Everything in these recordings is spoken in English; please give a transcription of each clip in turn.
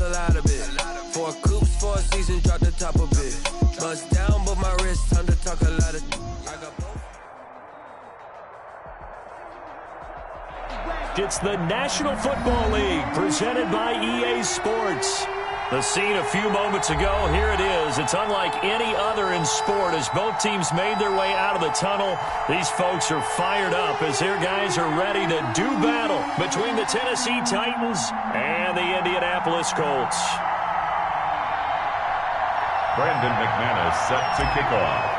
a lot of it. 4 coops, 4 seasons, drop the top a bit. Bust down, but my wrist, time to talk a lot of. I got both. It's the National Football League presented by EA Sports. The scene a few moments ago, here it is. It's unlike any other in sport as both teams made their way out of the tunnel. These folks are fired up as their guys are ready to do battle between the Tennessee Titans and the Indianapolis Colts. Brandon McManus set to kick off.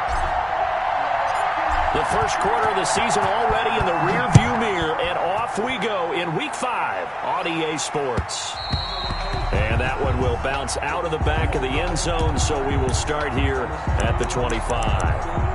The first quarter of the season already in the rearview mirror, and off we go in Week 5 on EA Sports. And that one will bounce out of the back of the end zone, so we will start here at the 25.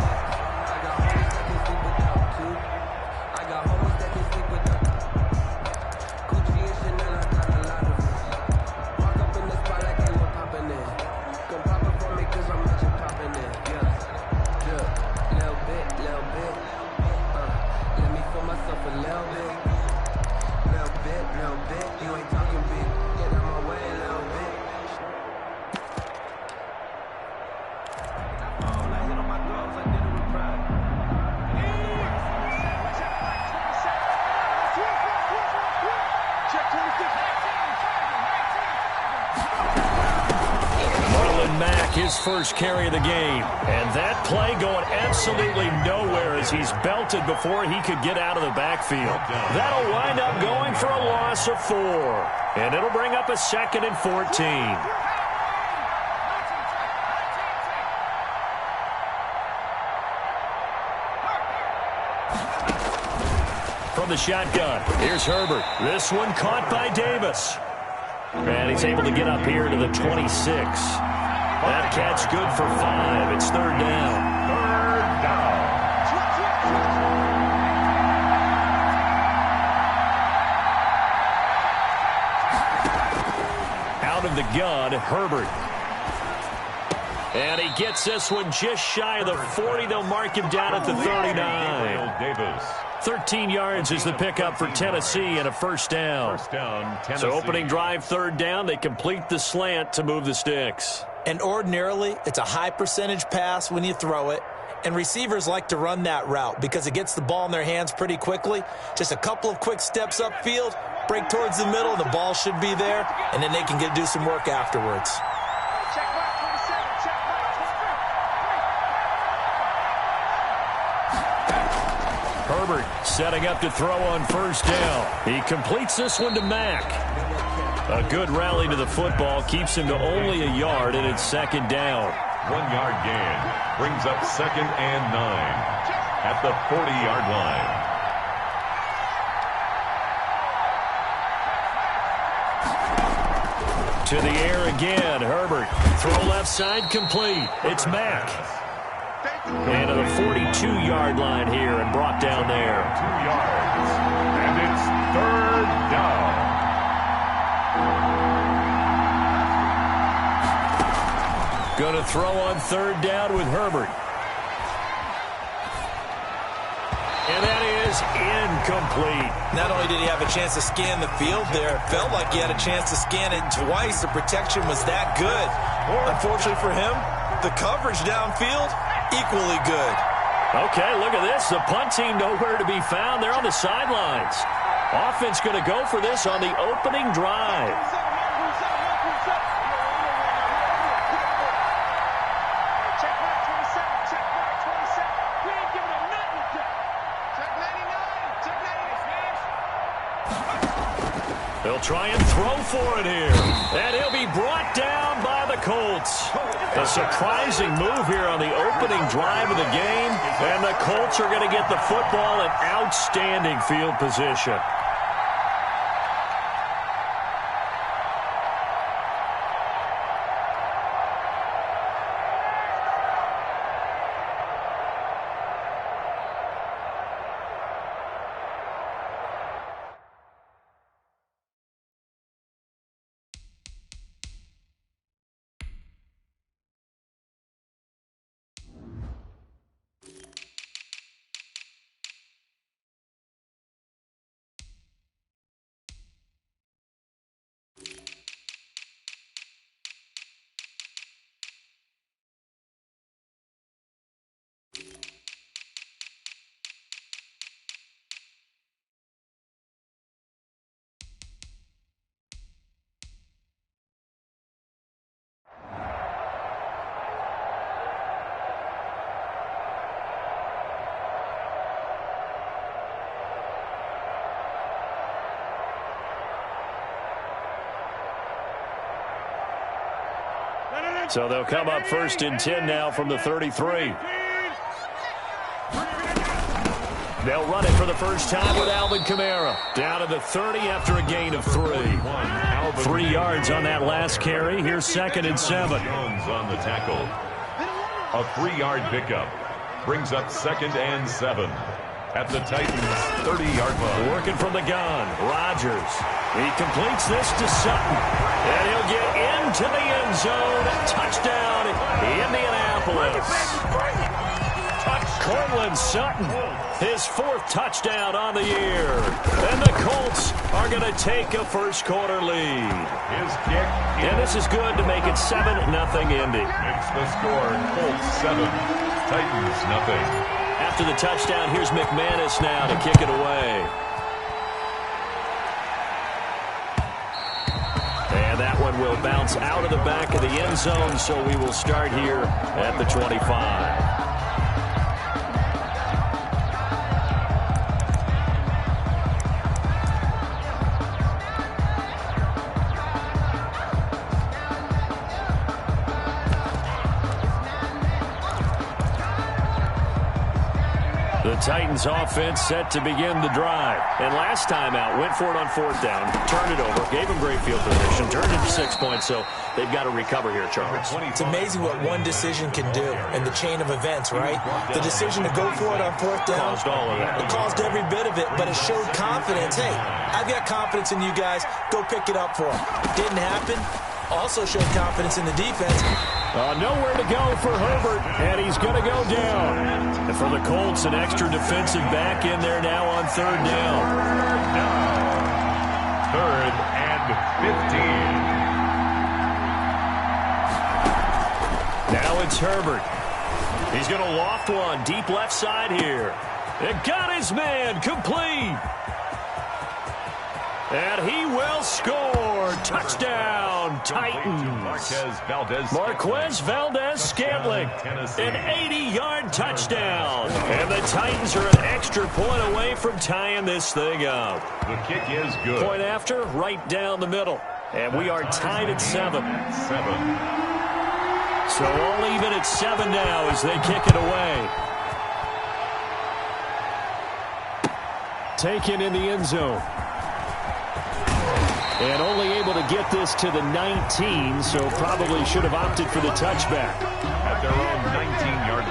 His first carry of the game. And that play going absolutely nowhere as he's belted before he could get out of the backfield. That'll wind up going for a loss of 4. And it'll bring up a 2nd and 14. From the shotgun, here's Herbert. This one caught by Davis. And he's able to get up here to the 26. That catch good for 5. It's 3rd down. 3rd down. Out of the gun, Herbert. And he gets this one just shy of the 40. They'll mark him down at the 39. Davis. 13 yards is the pickup for Tennessee and a first down. First down, Tennessee. So opening drive, 3rd down. They complete the slant to move the sticks. And ordinarily, it's a high percentage pass when you throw it. And receivers like to run that route because it gets the ball in their hands pretty quickly. Just a couple of quick steps upfield, break towards the middle, the ball should be there, and then they can do some work afterwards. Herbert setting up to throw on 1st down. He completes this one to Mack. A good rally to the football keeps him to only a yard, and it's 2nd down. 1-yard gain brings up 2nd and 9 at the 40-yard line. To the air again, Herbert. Throw left side complete. It's Mack. And to the 42-yard line here and brought down there. 2 yards. And it's 3rd down. Going to throw on 3rd down with Herbert. And that is incomplete. Not only did he have a chance to scan the field there, it felt like he had a chance to scan it twice. The protection was that good. Unfortunately for him, the coverage downfield, equally good. Okay, look at this. The punt team nowhere to be found. They're on the sidelines. Offense going to go for this on the opening drive. They'll try and throw for it here. And he'll be brought down by the Colts. A surprising move here on the opening drive of the game. And the Colts are going to get the football in outstanding field position. So they'll come up 1st and 10 now from the 33. They'll run it for the first time with Alvin Kamara. Down to the 30 after a gain of 3. 3 yards on that last carry. Here's 2nd and 7. Jones on the tackle. A 3-yard pickup brings up 2nd and 7 at the Titans' 30-yard line. Working from the gun, Rodgers. He completes this to Sutton. And he'll get into the end zone. Touchdown, Indianapolis. Cortland Sutton, his 4th touchdown on the year. And the Colts are going to take a first-quarter lead. His kick. And this is good to make it 7-0 Indy. Makes the score Colts 7, Titans nothing. After the touchdown, here's McManus now to kick it away. And that one will bounce out of the back of the end zone, so we will start here at the 25. The Titans offense set to begin the drive. And last time out, went for it on 4th down, turned it over, gave them great field position, turned it to 6 points, so they've got to recover here, Charles. It's amazing what one decision can do in the chain of events, right? The decision to go for it on 4th down, Caused all of that. it caused every bit of it, but it showed confidence. Hey, I've got confidence in you guys. Go pick it up for them. Didn't happen. Also showed confidence in the defense. Nowhere to go for Herbert, and he's going to go down. And for the Colts, an extra defensive back in there now on 3rd down. 3rd and 15. Now it's Herbert. He's going to loft one deep left side here. It got his man complete. And he will score. Touchdown, Titans. Marquez Valdez-Scantling. An 80-yard touchdown. And the Titans are an extra point away from tying this thing up. The kick is good. Point after, right down the middle. And we are tied at 7. So all even at 7 now as they kick it away. Taken in the end zone. And only able to get this to the 19, so probably should have opted for the touchback. At their own 19-yard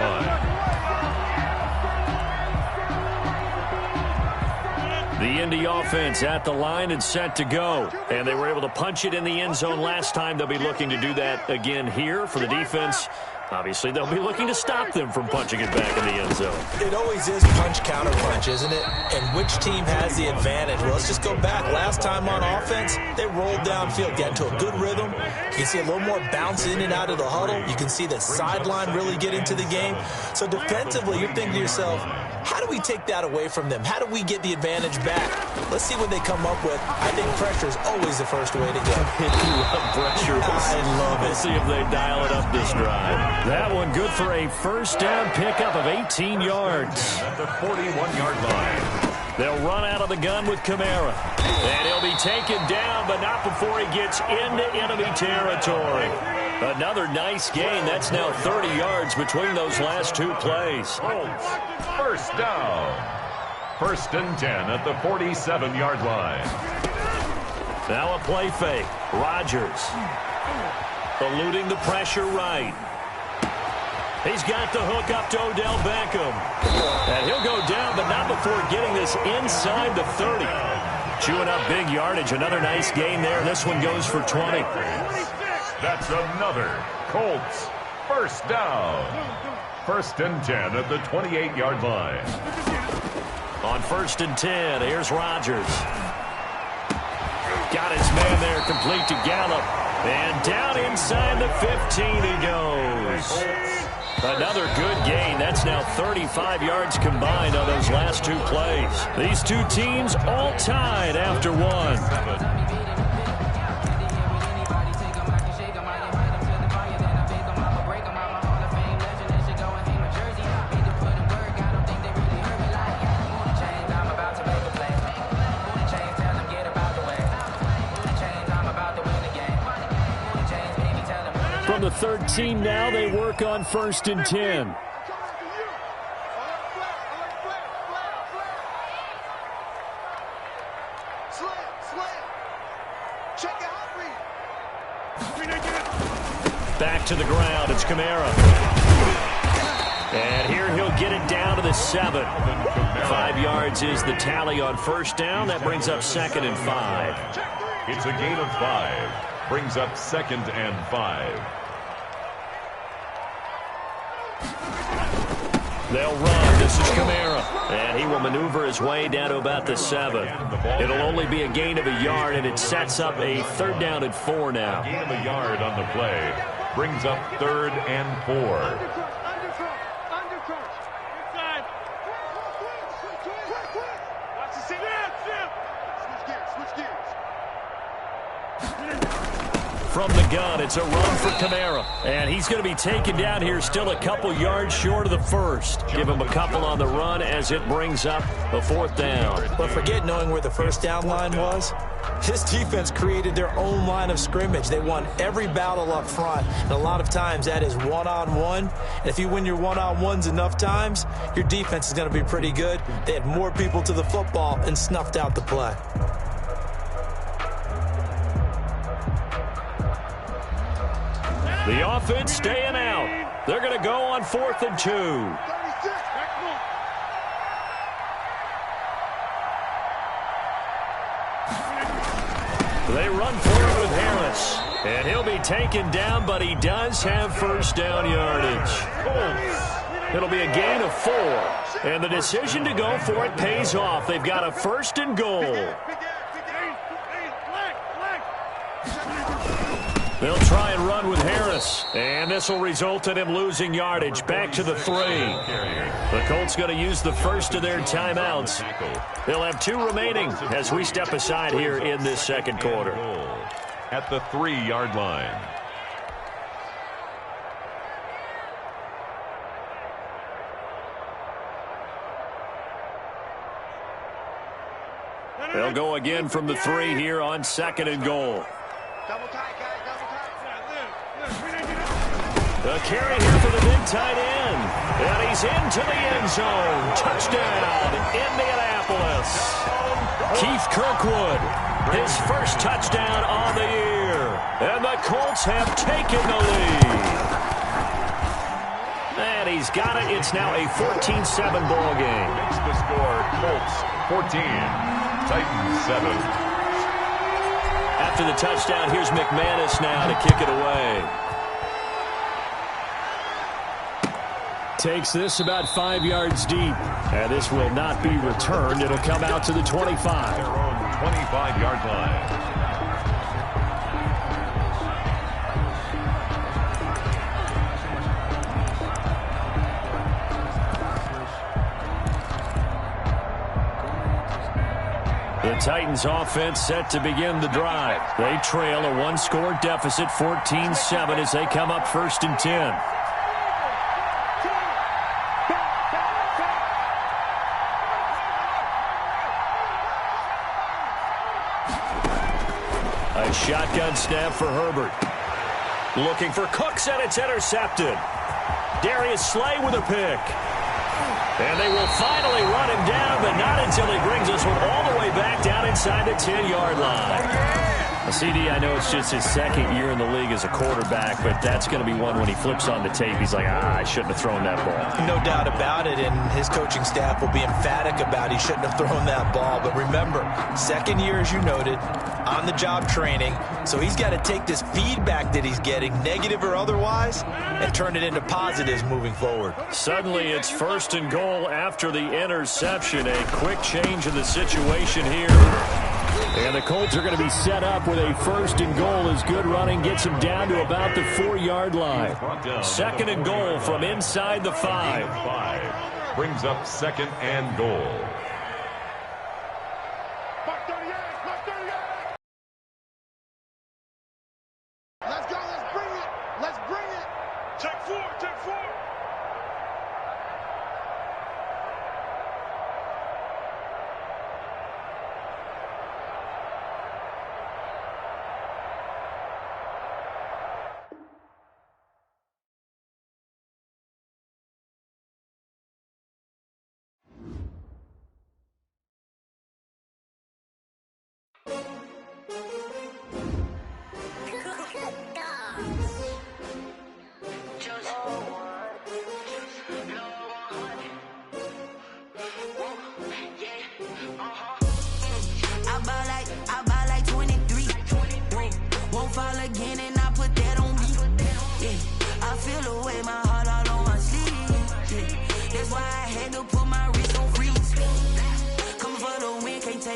line. The Indy offense at the line and set to go. And they were able to punch it in the end zone last time. They'll be looking to do that again here for the defense. Obviously, they'll be looking to stop them from punching it back in the end zone. It always is punch-counter-punch, isn't it? And which team has the advantage? Well, let's just go back. Last time on offense, they rolled downfield, got into a good rhythm. You can see a little more bounce in and out of the huddle. You can see the sideline really get into the game. So defensively, you're thinking to yourself, how do we take that away from them? How do we get the advantage back? Let's see what they come up with. I think pressure is always the first way to go. You love pressure. I love it. We'll see if they dial it up this drive. That one good for a first down pickup of 18 yards. At the 41-yard line. They'll run out of the gun with Kamara. And he'll be taken down, but not before he gets into enemy territory. Another nice gain. That's now 30 yards between those last 2 plays. First down. 1st and 10 at the 47-yard line. Now a play fake. Rodgers eluding the pressure right. He's got the hook up to Odell Beckham. And he'll go down, but not before getting this inside the 30. Chewing up big yardage. Another nice gain there. This one goes for 20. That's another Colts first down. 1st and 10 at the 28-yard line. On 1st and 10, here's Rodgers. Got his man there, complete to Gallup. And down inside the 15 he goes. Another good gain. That's now 35 yards combined on those last 2 plays. These 2 teams all tied after 1. From from the 13 now. They work on 1st and 10. Back to the ground. It's Kamara. And here he'll get it down to the 7. 5 yards is the tally on 1st down. That brings up 2nd and 5. It's a gain of 5. Brings up 2nd and 5. They'll run. This is Kamara. And he will maneuver his way down to about the 7. It'll only be a gain of a yard, and it sets up a 3rd down and 4 now. Gain of a yard on the play. Brings up 3rd and 4. From the gun, it's a run for Kamara. And he's going to be taken down here still a couple yards short of the 1st. Give him a couple on the run as it brings up a 4th down. But forget knowing where the 1st down line was. This defense created their own line of scrimmage. They won every battle up front, and a lot of times that is one-on-one. And if you win your one-on-ones enough times, your defense is going to be pretty good. They had more people to the football and snuffed out the play. The offense staying out. They're going to go on 4th and 2. They run for it with Harris. And he'll be taken down, but he does have 1st down yardage. It'll be a gain of 4. And the decision to go for it pays off. They've got a 1st and goal. They'll try and run with Harris. And this will result in him losing yardage. Back to the 3. The Colts going to use the first of their timeouts. They'll have 2 remaining as we step aside here in this 2nd quarter. At the 3-yard line. They'll go again from the 3 here on 2nd and goal. The carry here for the big tight end. And he's into the end zone. Touchdown, Indianapolis. Keith Kirkwood, his 1st touchdown on the year. And the Colts have taken the lead. And he's got it. It's now a 14-7 ball game. Makes the score Colts 14, Titans 7. After the touchdown, here's McManus now to kick it away. Takes this about 5 yards deep. And this will not be returned. It'll come out to the 25. Their own 25-yard line. The Titans offense set to begin the drive. They trail a 1-score deficit, 14-7, as they come up 1st and 10. A shotgun snap for Herbert. Looking for Cooks, and it's intercepted. Darius Slay with a pick. And they will finally run him down, but not until he brings us all the way back down inside the 10-yard line. CD, I know it's just his 2nd year in the league as a quarterback, but that's going to be one when he flips on the tape. He's like, I shouldn't have thrown that ball. No doubt about it, and his coaching staff will be emphatic about he shouldn't have thrown that ball. But remember, 2nd year, as you noted, on-the-job training, so he's got to take this feedback that he's getting, negative or otherwise, and turn it into positives moving forward. Suddenly, it's 1st and goal after the interception. A quick change in the situation here. And the Colts are going to be set up with a 1st and goal as good running gets him down to about the 4-yard line. 2nd and goal from inside the 5. Brings up 2nd and goal. Let's go, let's bring it, let's bring it. Take 4, take 4.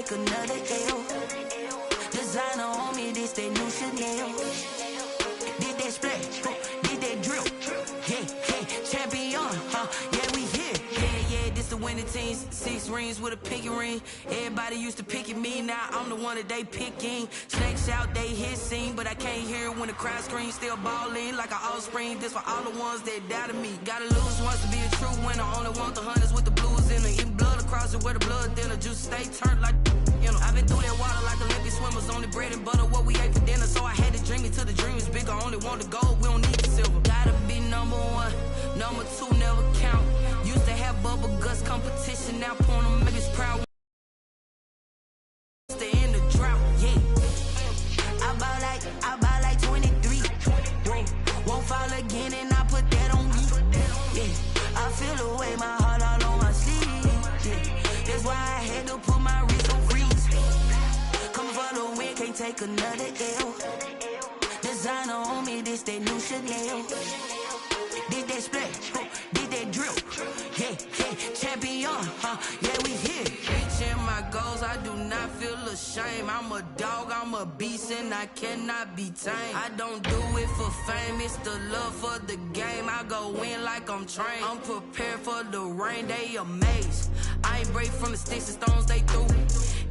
take another L. Designer on me, this that new Chanel. Did that splash, did that drill. Yeah, champion, yeah, we here. Yeah, this the winning teams. 6 rings with a pinky ring. Everybody used to pick at me, now I'm the one that they picking. Snakes out, they hit scene, but I can't hear it when the crowd screams. Still balling like an offspring. This for all the ones that doubted me. Gotta lose once to be a true winner. Only want the hunters with the blues in it. Eating blood across it where the blood thinner. Juice stay turned like, you know. I've been through that water like Olympic swimmers. Only bread and butter, what we ate for dinner. So I had to dream it till the dream is bigger. Only want the gold, we don't need the silver. Gotta be number 1, number 2 never count. Used to have bubble guts competition, now porn them niggas proud. Stay in the drought, yeah. I buy like 23. Won't fall again and I put that on me. Yeah, I feel the way my heart all on my sleeve. Yeah, that's why I had to put my wrist on freeze. Coming for the win, can't take another L. Designer on me, this that new Chanel. Did that splash, did that drill. Yeah, champion, yeah, we here. Reaching my goals, I do not feel ashamed. I'm a dog, I'm a beast, and I cannot be tamed. I don't do it for fame, it's the love for the game. I go in like I'm trained. I'm prepared for the rain, they amazed. I ain't break from the sticks and stones they threw.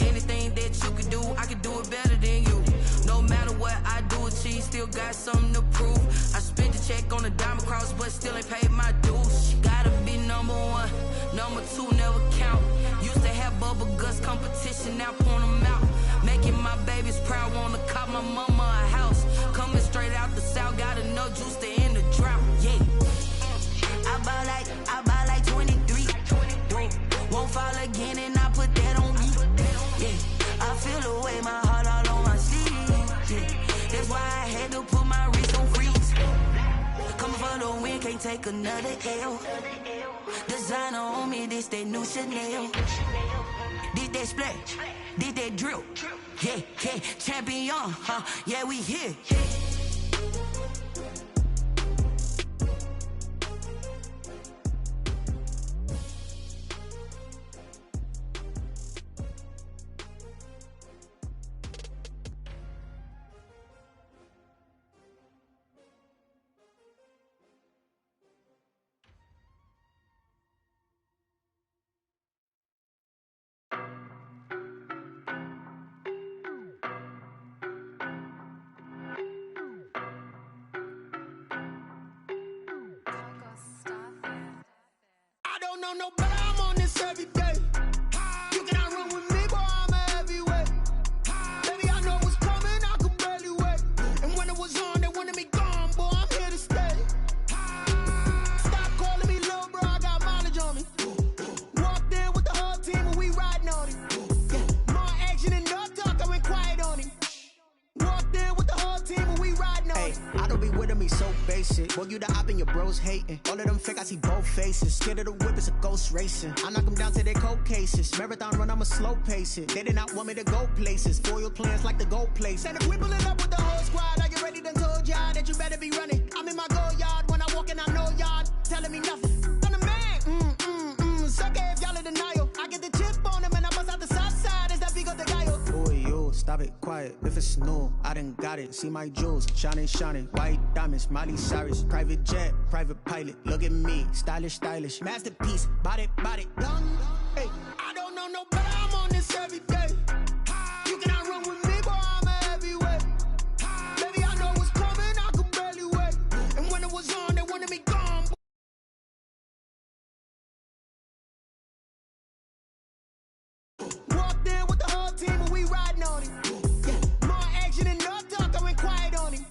Anything that you could do, I could do it better than you. No matter what I do, achieve, still got something to prove. I spent the check on the diamond cross, but still ain't paid my dues. Gotta be number 1, number 2 never count. Used to have bubble guts competition, now porn them out. Making my babies proud, wanna cop my mama a house. Coming straight out the south, got enough juice to end the drought, yeah. I buy like 23. Won't fall again and I put that on me. Yeah, I feel the way my heart all on my sleeve. Yeah, that's why I had to put my wrist on freeze. Coming for the win, can't take another L. Designer on me, this that new Chanel. Did that splash, did that drill. Yeah, champion, yeah, we here. No, but I'm on this every day. You cannot run with me, boy, I'm a heavyweight. Baby, I know what's coming, I could barely wait. And when it was on, they wanted me gone, boy, I'm here to stay. Stop calling me little bro, I got mileage on me. Walked in with the whole team and we riding on it. Yeah. More action and no talk, I went quiet on him. Walked in with the whole team and we riding on it. I don't be with me so basic. Boy, you the op and your bros hating. All of them fake, I see both faces. Scared of the whip, it's a ghost racing. I knock them down to their cold cases. Marathon run, I'ma slow pace it. They did not want me to go places. Foil plans like the gold place. And if we pulling up with the whole squad, I get ready, done told y'all that you better be running. I'm in my go yard. When I walk in, I know y'all telling me nothing. I'm the man. Suck it if y'all in denial. I get the chip on them and I bust out the south side. Is that Vigo de Gallo? Boy, yo, stop it, quiet. If it's new, I done got it. See my jewels, shining. White diamonds, Miley Cyrus. Private jet, private pilot. Look at me, stylish. Masterpiece, body, done. Hey, I don't know no better, I'm on this every day. You cannot run with me, boy, I'm a heavyweight. Baby, I know what's coming, I could barely wait. And when it was on, they wanted me gone. Walked in with the whole team and we riding on him. Yeah. More action and no talk, I went quiet on him.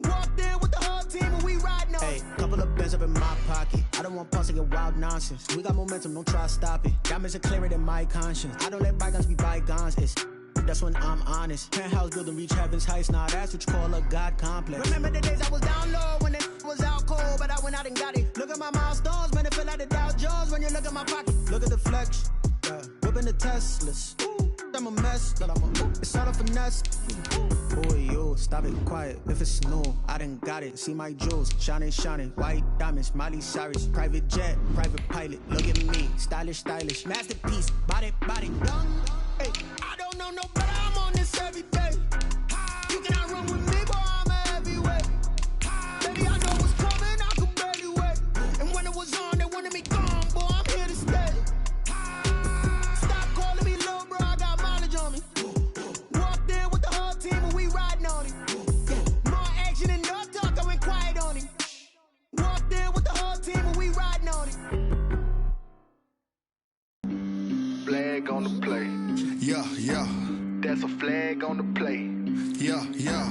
Walked in with the whole team and we riding on him. Hey, couple of bands up in my pocket. I don't want pause to get wild nonsense. We got momentum, don't try to stop it. Diamonds are clearer than my conscience. I don't let bygones be bygones. That's when I'm honest. Penthouse building, reach heaven's heights. Nah, that's what you call a God complex. Remember the days I was down low when it was out cold, but I went out and got it. Look at my milestones, man, it feel like the Dow Jones when you look at my pocket. Look at the flex, whipping the Teslas. I'm a mess, it's all a finesse. Boy, yo, stop it, quiet. If it's new, I done got it. See my jewels, shining. White diamonds, Miley Cyrus. Private jet, private pilot. Look at me, stylish. Masterpiece, body, done. Hey, I don't know no better, I'm on this every day. You cannot run with me, boy, I'm a heavyweight. Baby, I know what's coming, I could barely wait. And when it was on, they wanted me gone, boy, I'm here to stay. Stop calling me little bro, I got mileage on me. Walked in with the whole team and we riding on it. More action and no talk, I went quiet on him. Walked in with the whole team and we riding on it. Flag on the play. Yeah, yeah. That's a flag on the play. Yeah, yeah.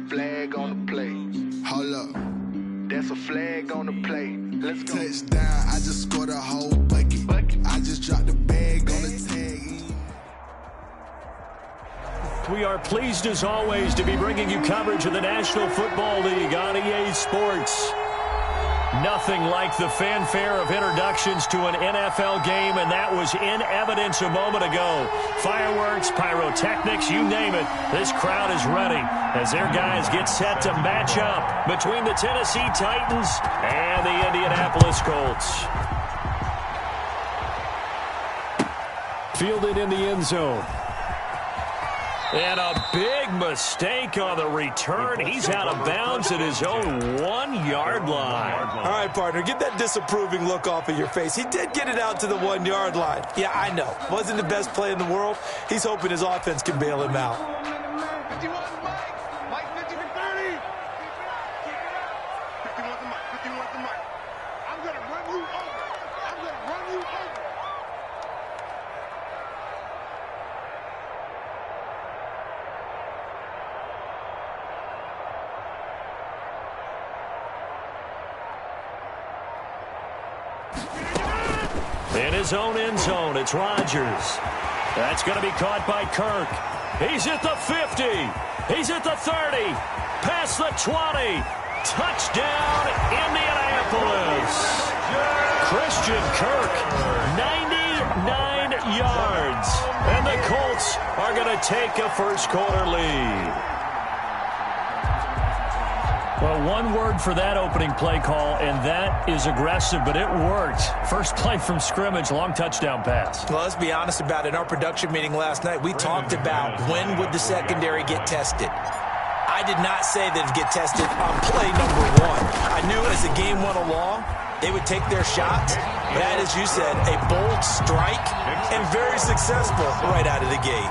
Flag on the play. Hold up. That's a flag on the play. Let's go. Touchdown, I just scored a whole bucket. I just dropped the bag on the tag. We are pleased as always to be bringing you coverage of the National Football League on EA Sports. Nothing like the fanfare of introductions to an NFL game, and that was in evidence a moment ago. Fireworks, pyrotechnics, you name it. This crowd is ready as their guys get set to match up between the Tennessee Titans and the Indianapolis Colts. Fielded in the end zone. And a big mistake on the return. He's out of bounds at his own 1-yard line. All right, partner, get that disapproving look off of your face. He did get it out to the 1-yard line. Yeah, I know. Wasn't the best play in the world. He's hoping his offense can bail him out. 51 Mike 50 for 30. 51 to Mike, 51 to Mike. I'm going to run you over. I'm going to run you over. In his own end zone, it's Rodgers. That's going to be caught by Kirk. He's at the 50. He's at the 30. Past the 20. Touchdown, Indianapolis. Christian Kirk, 99 yards. And the Colts are going to take a first-quarter lead. Well, one word for that opening play call, and that is aggressive, but it worked. First play from scrimmage, long touchdown pass. Well, let's be honest about it. In our production meeting last night, we talked about when would the secondary get tested. I did not say that it'd get tested on play number 1. I knew as the game went along, they would take their shots. But that, as you said, a bold strike and very successful right out of the gate.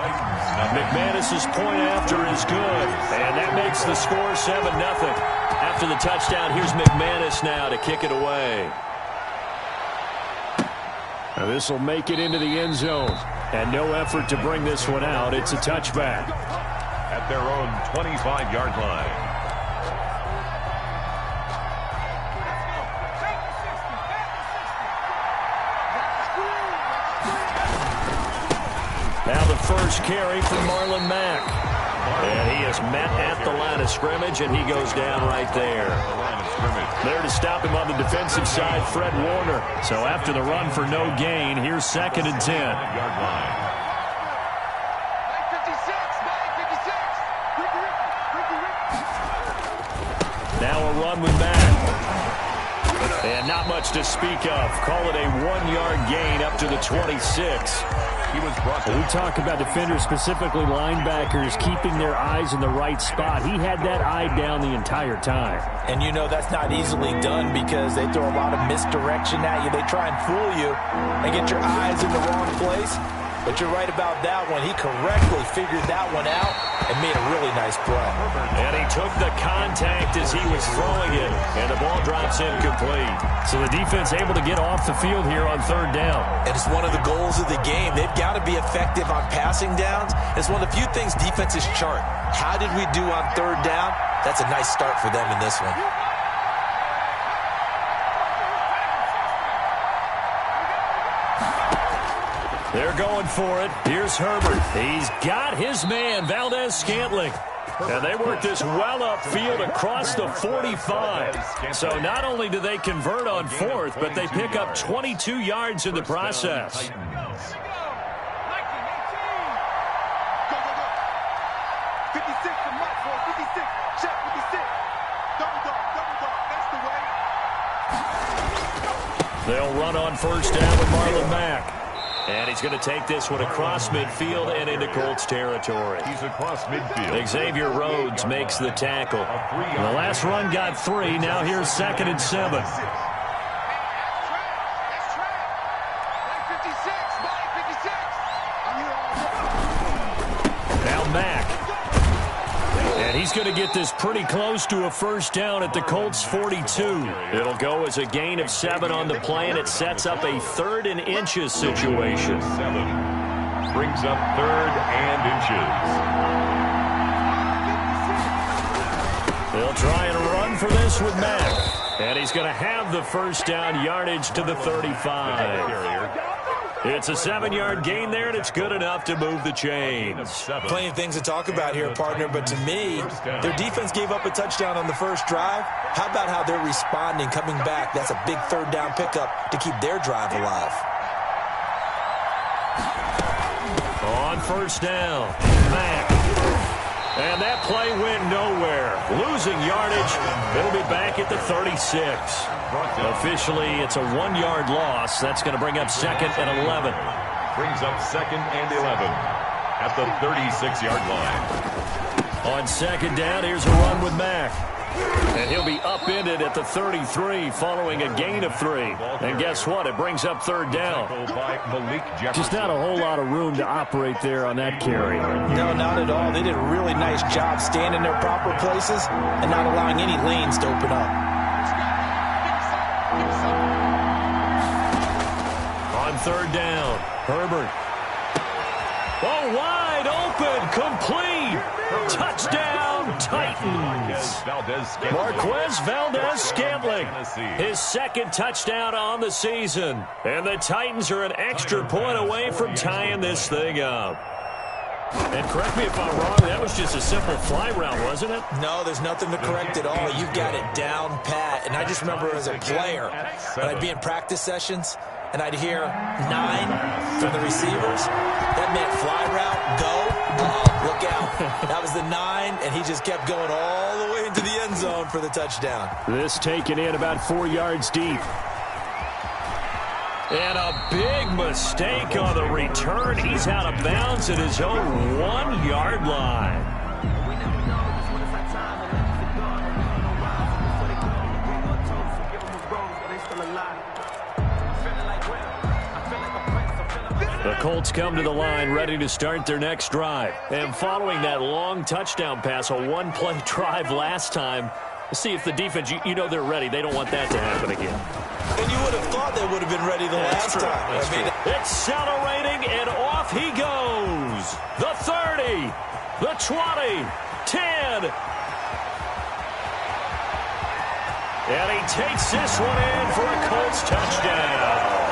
McManus's point after is good, and that makes the score 7-0. After the touchdown, here's McManus now to kick it away. Now this will make it into the end zone, and no effort to bring this one out. It's a touchback. At their own 25-yard line. Now the first carry from Marlon Mack. And he is met at the line of scrimmage, and he goes down right there. There to stop him on the defensive side, Fred Warner. So after the run for no gain, here's 2nd and 10. Now a run with Mack. And not much to speak of. Call it a 1-yard gain up to the 26. We talk about defenders, specifically linebackers, keeping their eyes in the right spot. He had that eye down the entire time. And you know that's not easily done because they throw a lot of misdirection at you. They try and fool you and get your eyes in the wrong place. But you're right about that one. He correctly figured that one out and made a really nice play. And he took the contact as he was throwing it, and the ball drops incomplete. So the defense able to get off the field here on 3rd down. And it's one of the goals of the game. They've got to be effective on passing downs. It's one of the few things defenses chart. How did we do on 3rd down? That's a nice start for them in this one. They're going for it. Here's Herbert. He's got his man, Valdez-Scantling. And they work this well upfield across the 45. So not only do they convert on 4th, but they pick up 22 yards in the process. They'll run on 1st down with Marlon Mack. And he's going to take this one across midfield and into Colts territory. He's across midfield. Xavier Rhodes makes the tackle. The last run got 3. Now here's 2nd and 7. Now Mack. And he's going to get this pretty close to a first down at the Colts 42. It'll go as a gain of 7 on the play, and it sets up a 3rd and inches situation. 7 brings up 3rd and inches. They'll try and run for this with Mack. And he's going to have the first down, yardage to the 35. It's a 7-yard gain there, and it's good enough to move the chains. Plenty of things to talk about here, partner, but to me, their defense gave up a touchdown on the first drive. How about how they're responding, coming back? That's a big 3rd down pickup to keep their drive alive. On first down, Mack. And that play went nowhere. Losing yardage. It'll be back at the 36. Officially, it's a 1-yard loss. That's going to bring up 2nd and 11. Brings up 2nd and 11 at the 36-yard line. On 2nd down, here's a run with Mack. And he'll be upended at the 33 following a gain of 3. And guess what? It brings up 3rd down. Just not a whole lot of room to operate there on that carry. No, not at all. They did a really nice job staying in their proper places and not allowing any lanes to open up. On 3rd down, Herbert. Oh, wide open, complete. Touchdown, Titans. Marquez Valdez-Scantling, his 2nd touchdown on the season. And the Titans are an extra point away from tying this thing up. And correct me if I'm wrong, that was just a simple fly route, wasn't it? No, there's nothing to correct at all. You've got it down pat. And I just remember as a player, when I'd be in practice sessions, and I'd hear 9 from the receivers. That meant fly route, go. Look out. That was the 9, and he just kept going all the way into the end zone for the touchdown. This taken in about 4 yards deep. And a big mistake on the return. He's out of bounds at his own 1-yard line. The Colts come to the line ready to start their next drive. And following that long touchdown pass, a 1-play drive last time, let's see if the defense, you know they're ready. They don't want that to happen again. And you would have thought they would have been ready the last time. Accelerating, and off he goes. The 30, the 20, 10. And he takes this one in for a Colts touchdown.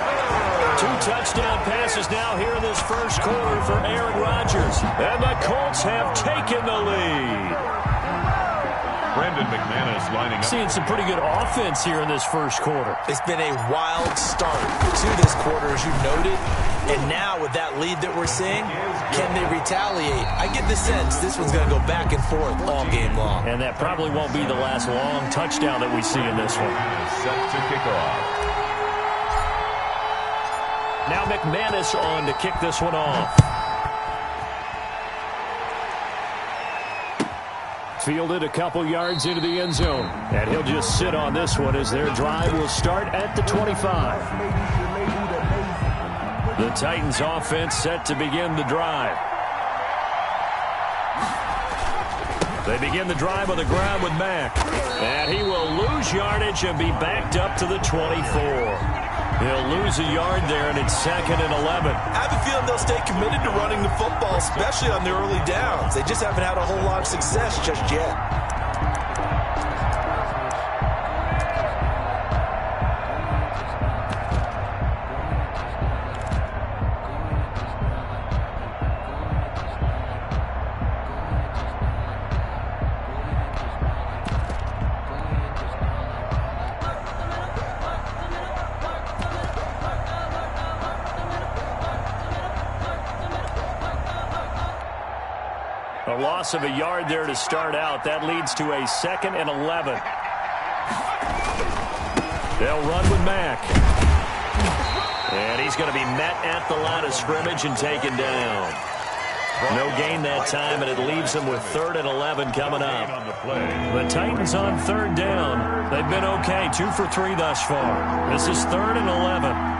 2 touchdown passes now here in this first quarter for Aaron Rodgers. And the Colts have taken the lead. Brandon McManus lining up. Seeing some pretty good offense here in this first quarter. It's been a wild start to this quarter, as you noted. And now with that lead that we're seeing, can they retaliate? I get the sense this one's going to go back and forth all game long. And that probably won't be the last long touchdown that we see in this one. Set to kick off. Now McManus on to kick this one off. Fielded a couple yards into the end zone. And he'll just sit on this one as their drive will start at the 25. The Titans offense set to begin the drive. They begin the drive on the ground with Mack. And he will lose yardage and be backed up to the 24. He'll lose a yard there, and it's 2nd and 11. I have a feeling they'll stay committed to running the football, especially on their early downs. They just haven't had a whole lot of success just yet. A loss of a yard there to start out. That leads to a 2nd and 11. They'll run with Mack. And he's going to be met at the line of scrimmage and taken down. No gain that time, and it leaves them with 3rd and 11 coming up. The Titans on 3rd down. They've been okay, 2 for 3 thus far. This is 3rd and 11.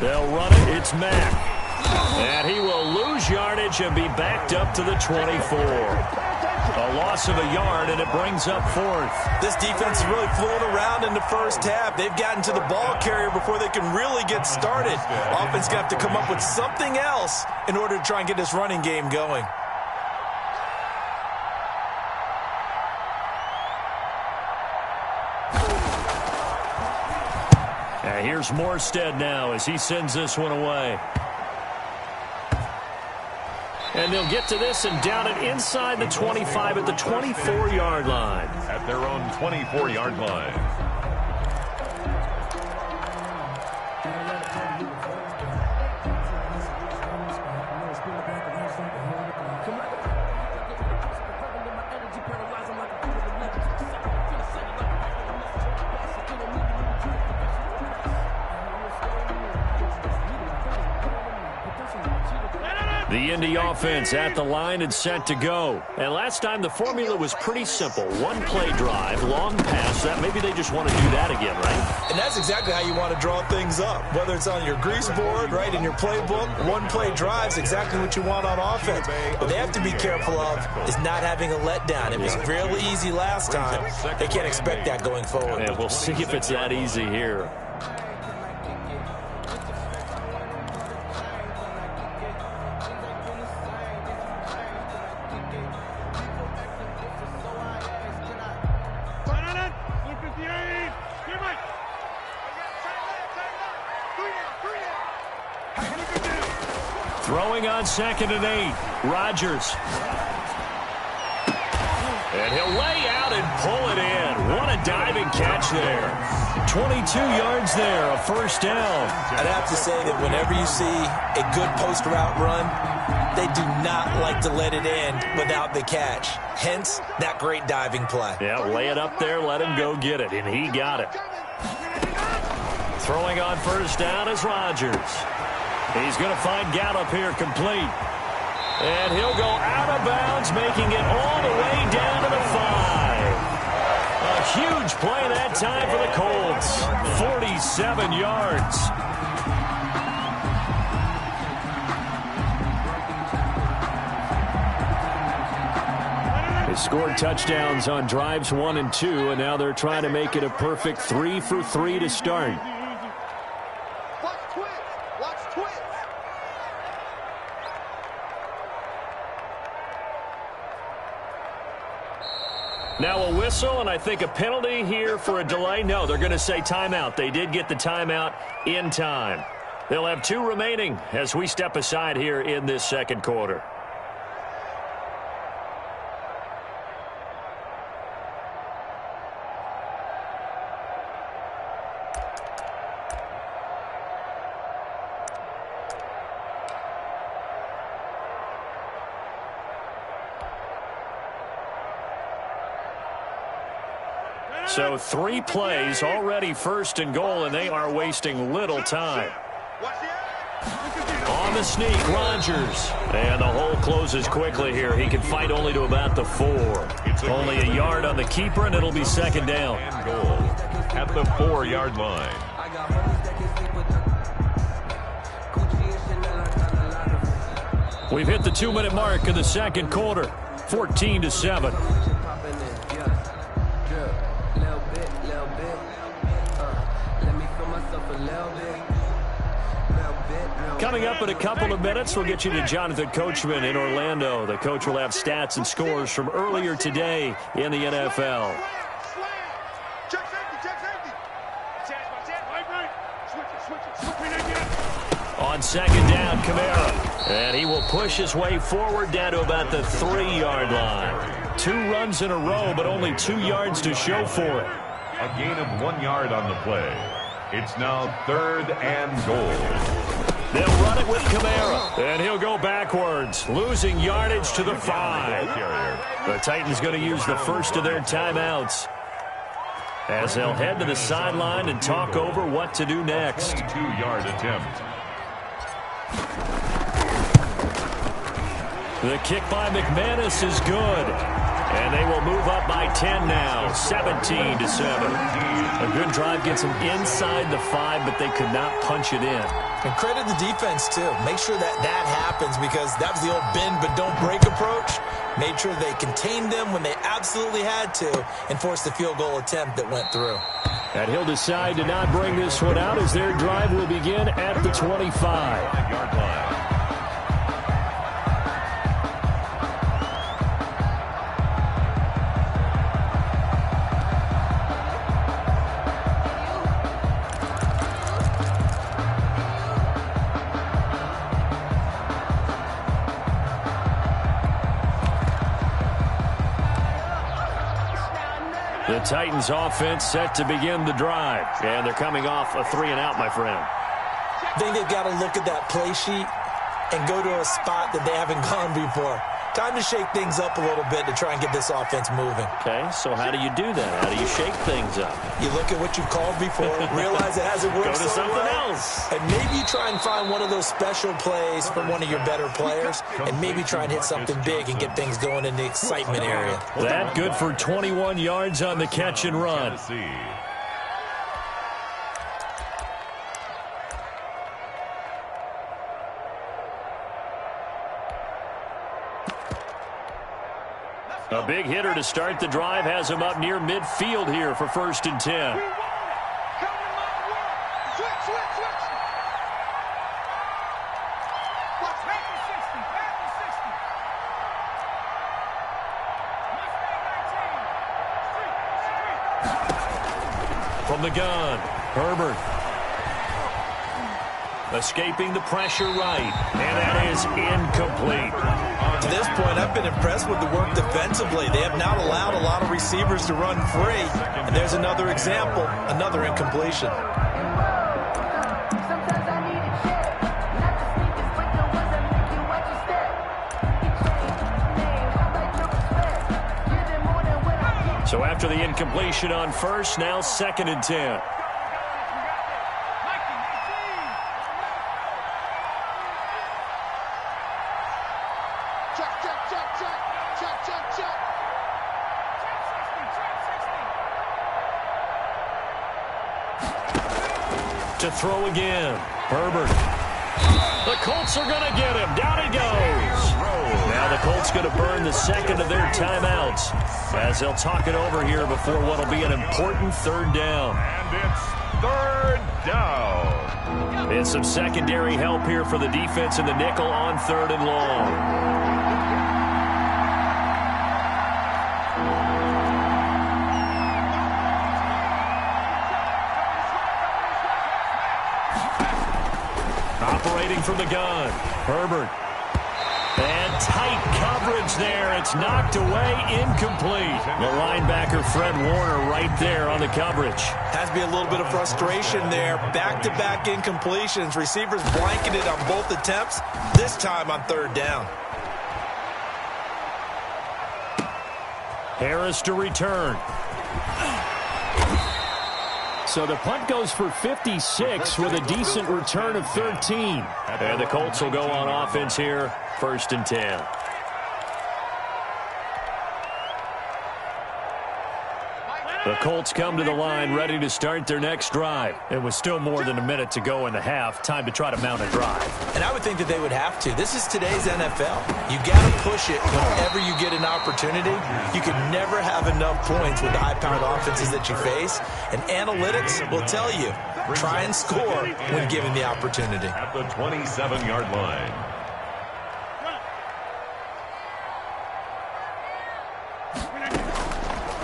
They'll run it. It's Mack. And he will lose yardage and be backed up to the 24. A loss of a yard, and it brings up 4th. This defense is really flown around in the first half. They've gotten to the ball carrier before they can really get started. Offense going to have to come up with something else in order to try and get this running game going. Here's Morstead now as he sends this one away. And they'll get to this and down it inside the 25 at the 24-yard line. At their own 24-yard line. The Indy offense at the line and set to go. And last time the formula was pretty simple. One play drive, long pass. That maybe they just want to do that again, right? And that's exactly how you want to draw things up. Whether it's on your grease board, right, in your playbook, one play drive is exactly what you want on offense. What they have to be careful of is not having a letdown. It was real easy last time. They can't expect that going forward. And we'll see if it's that easy here. Throwing on 2nd and 8. Rodgers. And he'll lay out and pull it in. What a diving catch there. 22 yards there, a first down. I'd have to say that whenever you see a good post route run, they do not like to let it in without the catch. Hence, that great diving play. Yeah, lay it up there, let him go get it, and he got it. Throwing on first down is Rodgers. He's going to find Gallup here complete. And he'll go out of bounds, making it all the way down to the 5. A huge play that time for the Colts. 47 yards. They scored touchdowns on drives 1 and 2, and now they're trying to make it a perfect 3 for 3 to start. Now a whistle, and I think a penalty here for a delay. No, they're going to say timeout. They did get the timeout in time. They'll have 2 remaining as we step aside here in this second quarter. So 3 plays, already 1st and goal, and they are wasting little time. On the sneak, Rodgers. And the hole closes quickly here. He can fight only to about the 4. Only a yard on the keeper, and it'll be 2nd down. And goal at the 4-yard line. We've hit the 2-minute mark of the second quarter, 14-7. Coming up in a couple of minutes, we'll get you to Jonathan Coachman in Orlando. The coach will have stats and scores from earlier today in the NFL. On 2nd down, Kamara. And he will push his way forward down to about the 3-yard line. 2 runs in a row, but only 2 yards to show for it. A gain of 1 yard on the play. It's now 3rd and goal. They'll run it with Kamara, and he'll go backwards, losing yardage to the 5. The Titans going to use the first of their timeouts as they'll head to the sideline and talk over what to do next. 22-yard attempt. The kick by McManus is good, and they will move up by 10 now, 17-7. A good drive gets them inside the 5, but they could not punch it in. And credit the defense, too. Make sure that happens, because that was the old bend but don't break approach. Made sure they contained them when they absolutely had to and forced the field goal attempt that went through. And he'll decide to not bring this one out as their drive will begin at the 25-yard line. The Titans offense set to begin the drive. And they're coming off a 3-and-out, my friend. I think they've got to look at that play sheet and go to a spot that they haven't gone before. Time to shake things up a little bit to try and get this offense moving. Okay, so how do you do that? How do you shake things up? You look at what you've called before, realize it hasn't worked so something well, else. And maybe you try and find one of those special plays from one of your better players, and maybe try and hit something big and get things going in the excitement area. That good for 21 yards on the catch and run. A big hitter to start the drive has him up near midfield here for 1st and 10. From the gun, Herbert. Escaping the pressure right, and that is incomplete. To this point, I've been impressed with the work defensively. They have not allowed a lot of receivers to run free. And there's another example, another incompletion. So after the incompletion on 1st, now 2nd and 10. To throw again, Herbert. The Colts are going to get him. Down he goes. Now the Colts going to burn the 2nd of their timeouts as they'll talk it over here before what will be an important 3rd down. And it's 3rd down. It's some secondary help here for the defense in the nickel on 3rd and long. Operating from the gun, Herbert. And tight coverage there. It's knocked away, incomplete. The linebacker, Fred Warner, right there on the coverage. Has to be a little bit of frustration there. Back-to-back incompletions. Receivers blanketed on both attempts, this time on 3rd down. Harris to return. So the punt goes for 56 with a decent return of 13. And the Colts will go on offense here, 1st and 10. The Colts come to the line ready to start their next drive. It was still more than a minute to go in the half. Time to try to mount a drive. And I would think that they would have to. This is today's NFL. You got to push it whenever you get an opportunity. You can never have enough points with the high-powered offenses that you face. And analytics will tell you, try and score when given the opportunity. At the 27-yard line.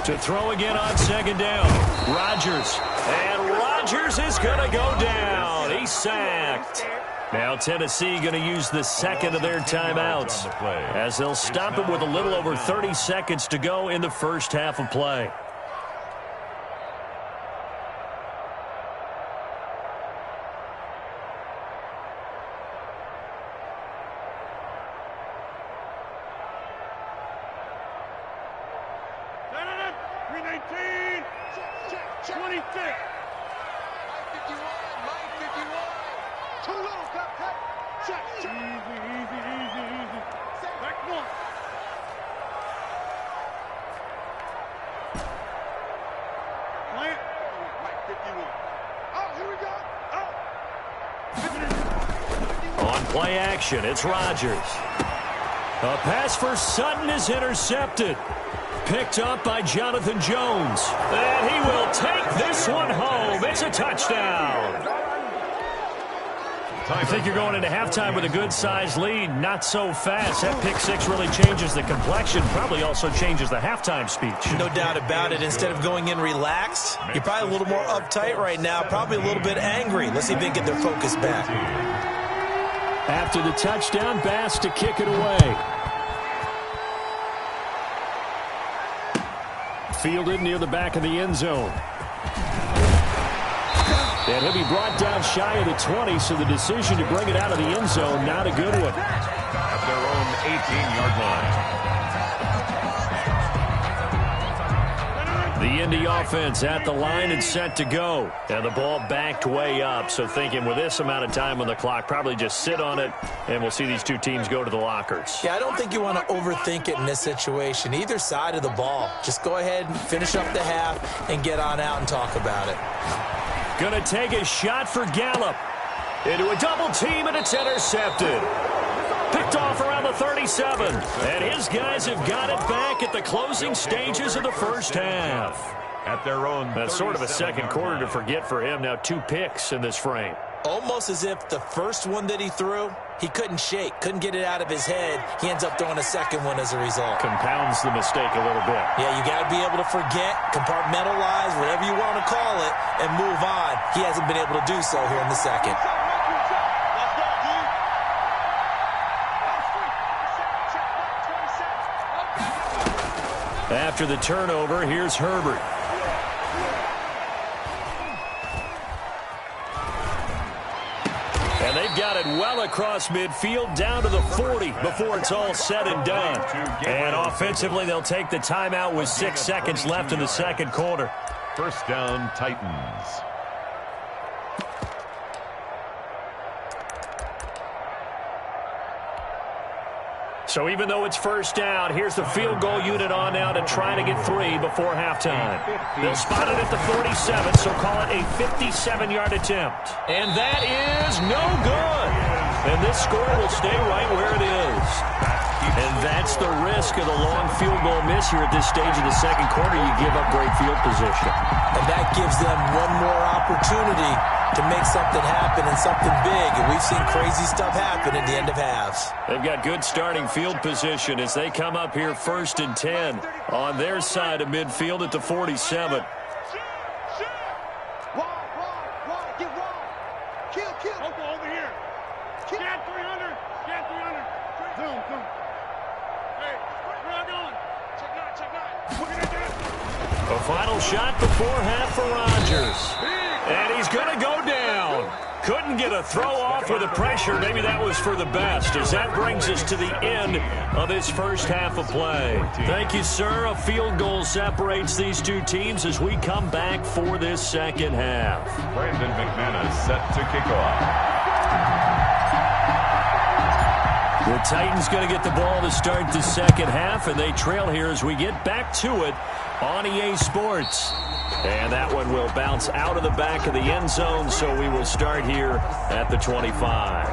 To throw again on 2nd down. Rodgers. And Rodgers is going to go down. He's sacked. Now Tennessee going to use the second of their timeouts as they'll stop it with a little over 30 seconds to go in the first half of play. Play action, it's Rodgers. A pass for Sutton is intercepted. Picked up by Jonathan Jones. And he will take this one home. It's a touchdown. I think you're going into halftime with a good-sized lead. Not so fast. That pick six really changes the complexion. Probably also changes the halftime speech. No doubt about it. Instead of going in relaxed, you're probably a little more uptight right now. Probably a little bit angry. Let's see if they can get their focus back. After the touchdown, Bass to kick it away. Fielded near the back of the end zone. And he'll be brought down shy of the 20, so the decision to bring it out of the end zone, not a good one. At their own 18-yard line. The Indy offense at the line and set to go. And the ball backed way up, so thinking with this amount of time on the clock, probably just sit on it, and we'll see these two teams go to the lockers. Yeah, I don't think you want to overthink it in this situation. Either side of the ball. Just go ahead and finish up the half and get on out and talk about it. Going to take a shot for Gallup. Into a double team, and it's intercepted. Picked off around the 37. And his guys have got it back at the closing stages of the first half. At their own. That's sort of a second quarter to forget for him. Now 2 picks in this frame. Almost as if the first one that he threw, he couldn't shake, couldn't get it out of his head. He ends up throwing a second one as a result. Compounds the mistake a little bit. Yeah, you got to be able to forget, compartmentalize, whatever you want to call it, and move on. He hasn't been able to do so here in the second. After the turnover, here's Herbert. And they've got it well across midfield, down to the 40 before it's all said and done. And offensively, they'll take the timeout with 6 seconds left in the second quarter. First down, Titans. So even though it's first down, here's the field goal unit on now to try to get 3 before halftime. They'll spot it at the 47, so call it a 57-yard attempt. And that is no good. And this score will stay right where it is. And that's the risk of the long field goal miss here at this stage of the second quarter. You give up great field position. And that gives them one more opportunity to make something happen and something big. And we've seen crazy stuff happen at the end of halves. They've got good starting field position as they come up here 1st and 10 on their side of midfield at the 47. A final shot before half for Rodgers. And he's going to go down. Couldn't get a throw off with the pressure. Maybe that was for the best, as that brings us to the end of this first half of play. Thank you, sir. A field goal separates these two teams as we come back for this second half. Brandon McManus set to kick off. The Titans going to get the ball to start the second half, and they trail here as we get back to it on EA Sports. And that one will bounce out of the back of the end zone, so we will start here at the 25.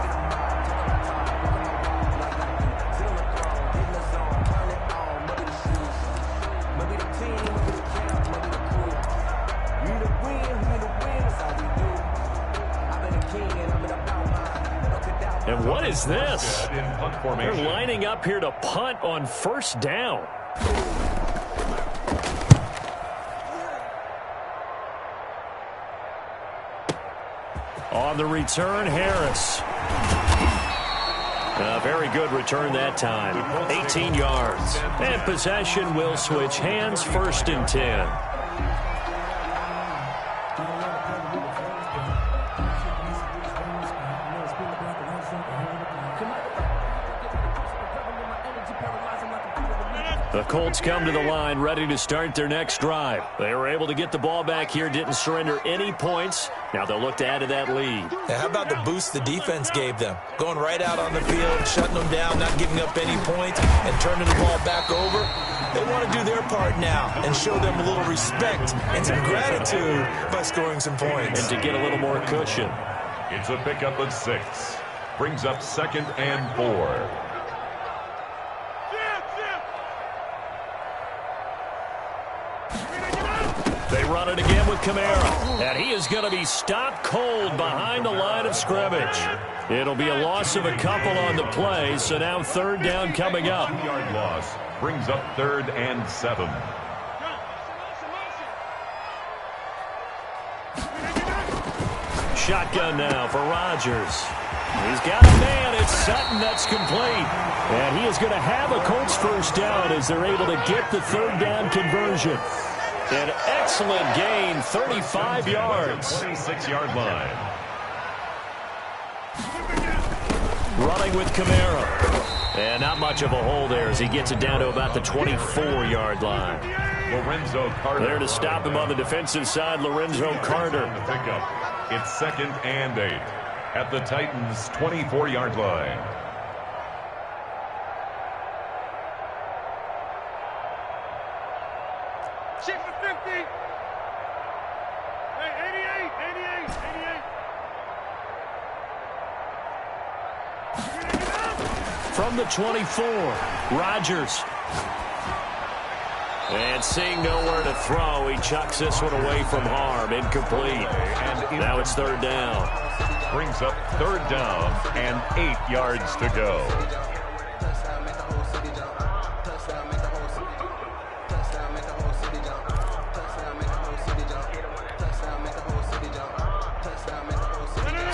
And what is this? They're lining up here to punt on first down. On the return, Harris. A very good return that time. 18 yards. And possession will switch hands, 1st and 10. The Colts come to the line, ready to start their next drive. They were able to get the ball back here, didn't surrender any points. Now they'll look to add to that lead. Now, how about the boost the defense gave them? Going right out on the field, shutting them down, not giving up any points, and turning the ball back over. They want to do their part now and show them a little respect and some gratitude by scoring some points. And to get a little more cushion. It's a pickup of 6. Brings up 2nd and 4. They run it again with Kamara, and he is going to be stopped cold behind the line of scrimmage. It'll be a loss of a couple on the play, so now 3rd down coming up. 2-yard loss brings up 3rd and 7. Shotgun now for Rodgers. He's got a man. It's Sutton that's complete. And he is going to have a Colts 1st down as they're able to get the 3rd down conversion. An excellent gain, 35 yards. 26-yard line. Running with Kamara. And not much of a hole there as he gets it down to about the 24-yard line. Lorenzo Carter. There to stop him on the defensive side, Lorenzo Carter. The pickup. It's 2nd and 8 at the Titans' 24-yard line. From the 24, Rodgers. And seeing nowhere to throw, he chucks this one away from harm. Incomplete. And now it's 3rd down. Brings up 3rd down and 8 yards to go.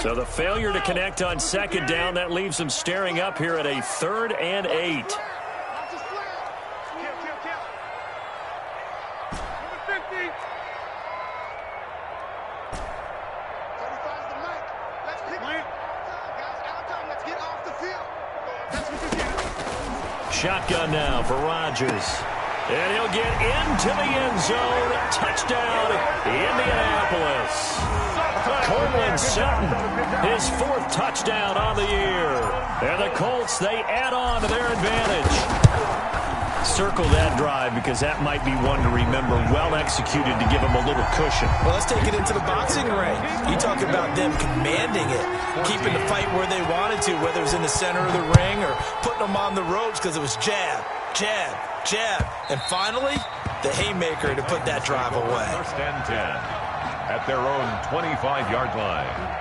So the failure to connect on 2nd down, that leaves them staring up here at a 3rd and 8. Shotgun now for Rodgers. And he'll get into the end zone. Touchdown, Indianapolis. Courtland Sutton, his 4th touchdown on the year. And the Colts, they add on to their advantage. Circle that drive because that might be one to remember. Well executed to give them a little cushion. Well, let's take it into the boxing ring. You talk about them commanding it, keeping the fight where they wanted to, whether it was in the center of the ring or putting them on the ropes because it was jab, jab, jab. And finally, the haymaker to put that drive away. 1st and 10 at their own 25-yard line.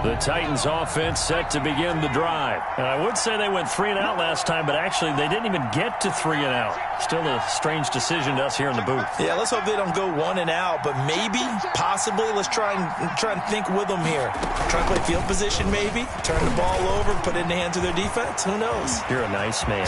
The Titans offense set to begin the drive. And I would say they went 3 and out last time, but actually they didn't even get to 3 and out. Still a strange decision to us here in the booth. Yeah, let's hope they don't go 1 and out, but maybe, possibly, let's try and think with them here. Try and play field position maybe, turn the ball over, put it in the hands of their defense. Who knows? You're a nice man.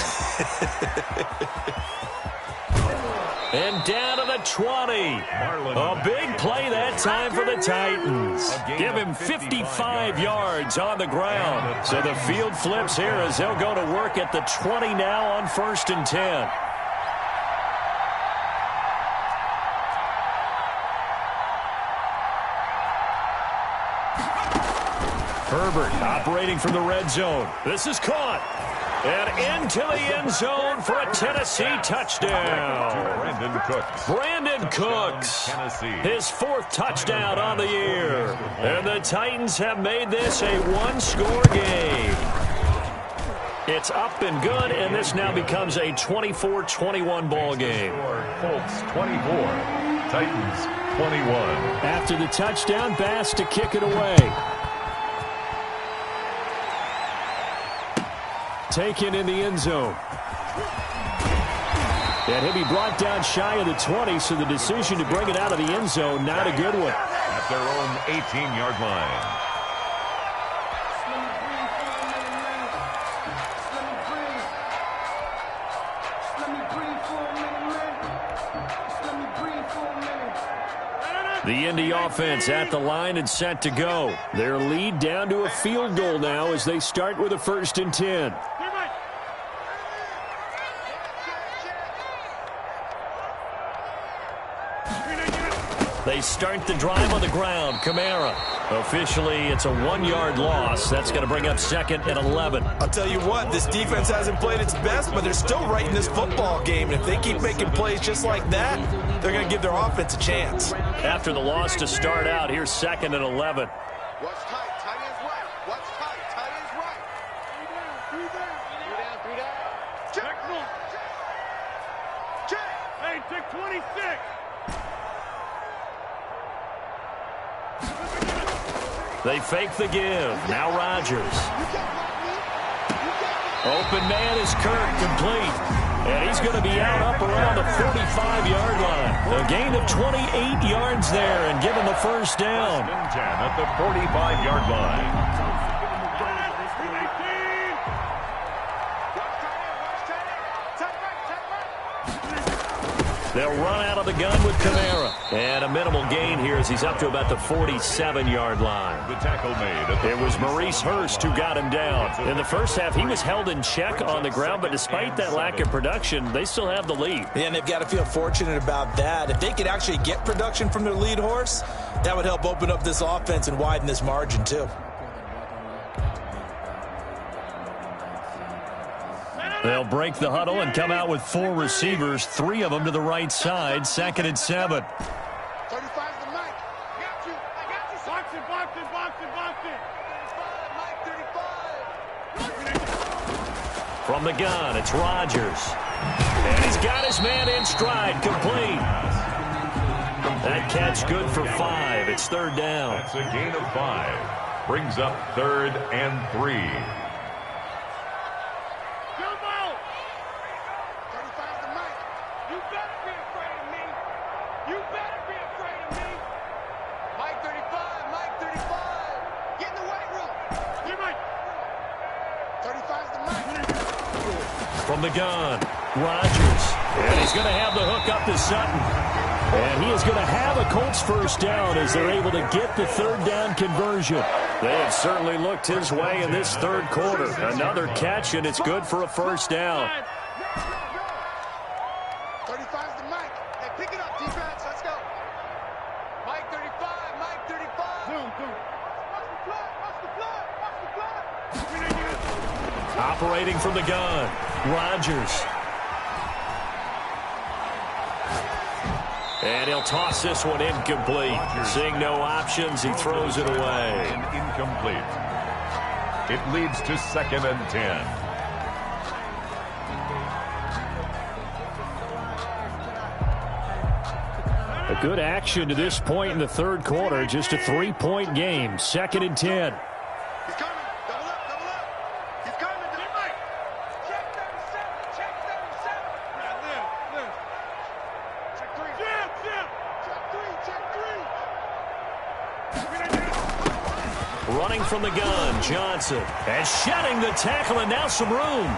And down to the 20. A big play that time for the Titans. Give him 55 yards on the ground. So the field flips here as they'll go to work at the 20 now on 1st and 10. Herbert operating from the red zone. This is caught. And into the end zone for a Tennessee touchdown. Brandon Cooks. His 4th touchdown on the year. And the Titans have made this a one-score game. It's up and good, and this now becomes a 24-21 ball game. Colts 24, Titans 21. After the touchdown, Bass to kick it away. Taken in the end zone. And he'll be brought down shy of the 20, so the decision to bring it out of the end zone, not a good one. At their own 18-yard line. The Indy offense at the line and set to go. Their lead down to a field goal now as they start with a 1st and 10. They start the drive on the ground. Kamara. Officially, it's a 1-yard loss. That's going to bring up 2nd and 11. I'll tell you what, this defense hasn't played its best, but they're still right in this football game. And if they keep making plays just like that, they're going to give their offense a chance. After the loss to start out, here's 2nd and 11. Watch tight. Tight ends right. Watch tight. Tight ends right. Three down. Check. Check. Hey, check 26. They fake the give. Now Rodgers. Open man is Kirk, complete. And he's going to be out up around the 45-yard line. A gain of 28 yards there and given the first down. 10 at the 45-yard line. They'll run out of the gun with Kamara. And a minimal gain here as he's up to about the 47-yard line. The tackle made. It was Maurice Hurst who got him down. In the first half, he was held in check on the ground, but despite that lack of production, they still have the lead. Yeah, and they've got to feel fortunate about that. If they could actually get production from their lead horse, that would help open up this offense and widen this margin too. They'll break the huddle and come out with 4 receivers, 3 of them to the right side, 2nd and 7. 35's the Mike. I got you. Box it. Mike 35. From the gun, it's Rodgers. And he's got his man in stride, complete. That catch good for 5. It's 3rd down. That's a gain of 5. Brings up 3rd and 3. From the gun, Rodgers. And he's going to have the hook up to Sutton. And he is going to have a Colts first down as they're able to get the 3rd down conversion. They have certainly looked his way in this 3rd quarter. Another catch, and it's good for a first down. 35's the Mike. Hey, pick it up, defense. Let's go. Mike 35. Mike 35. Watch the blood. Operating from the gun, Rodgers. And he'll toss this one incomplete. Seeing no options, he throws it away. Incomplete. It leads to 2nd and 10. A good action to this point in the 3rd quarter. Just a 3-point game. 2nd and 10. He's coming. Double up. He's coming. Mike. Check 37. Check 37. Yeah, live. Check 3. Check 3. Running from the gun, Johnson. And shedding the tackle, and now some room.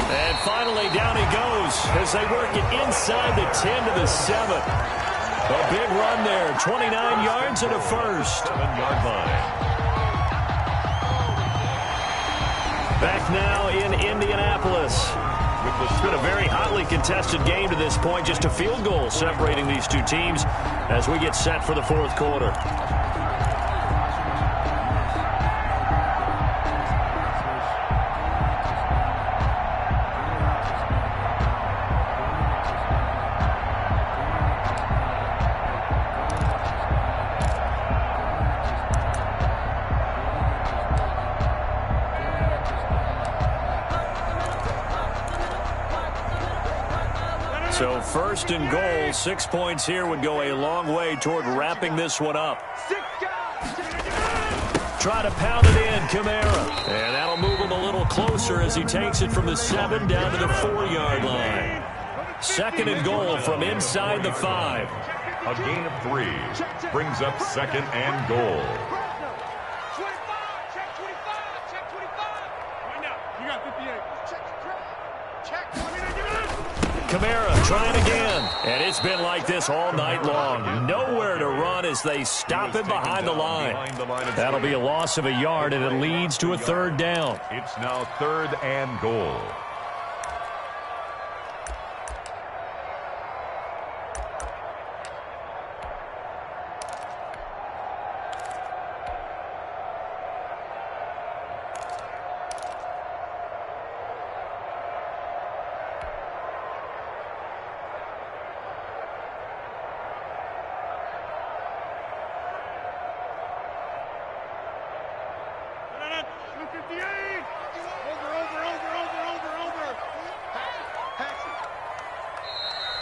And finally, down he goes as they work it inside the 10 to the 7. A big run there, 29 yards and a first. 7-yard line. Back now in Indianapolis. It's been a very hotly contested game to this point. Just a field goal separating these two teams as we get set for the 4th quarter. So first and goal, 6 points here would go a long way toward wrapping this one up. Try to pound it in, Kamara. And that'll move him a little closer as he takes it from the 7 down to the 4-yard line. Second and goal from inside the 5. A gain of 3 brings up second and goal. Kamara trying again. And it's been like this all night long. Nowhere to run as they stop him behind the line. That'll be a loss of a yard, and it leads to a 3rd down. It's now 3rd and goal.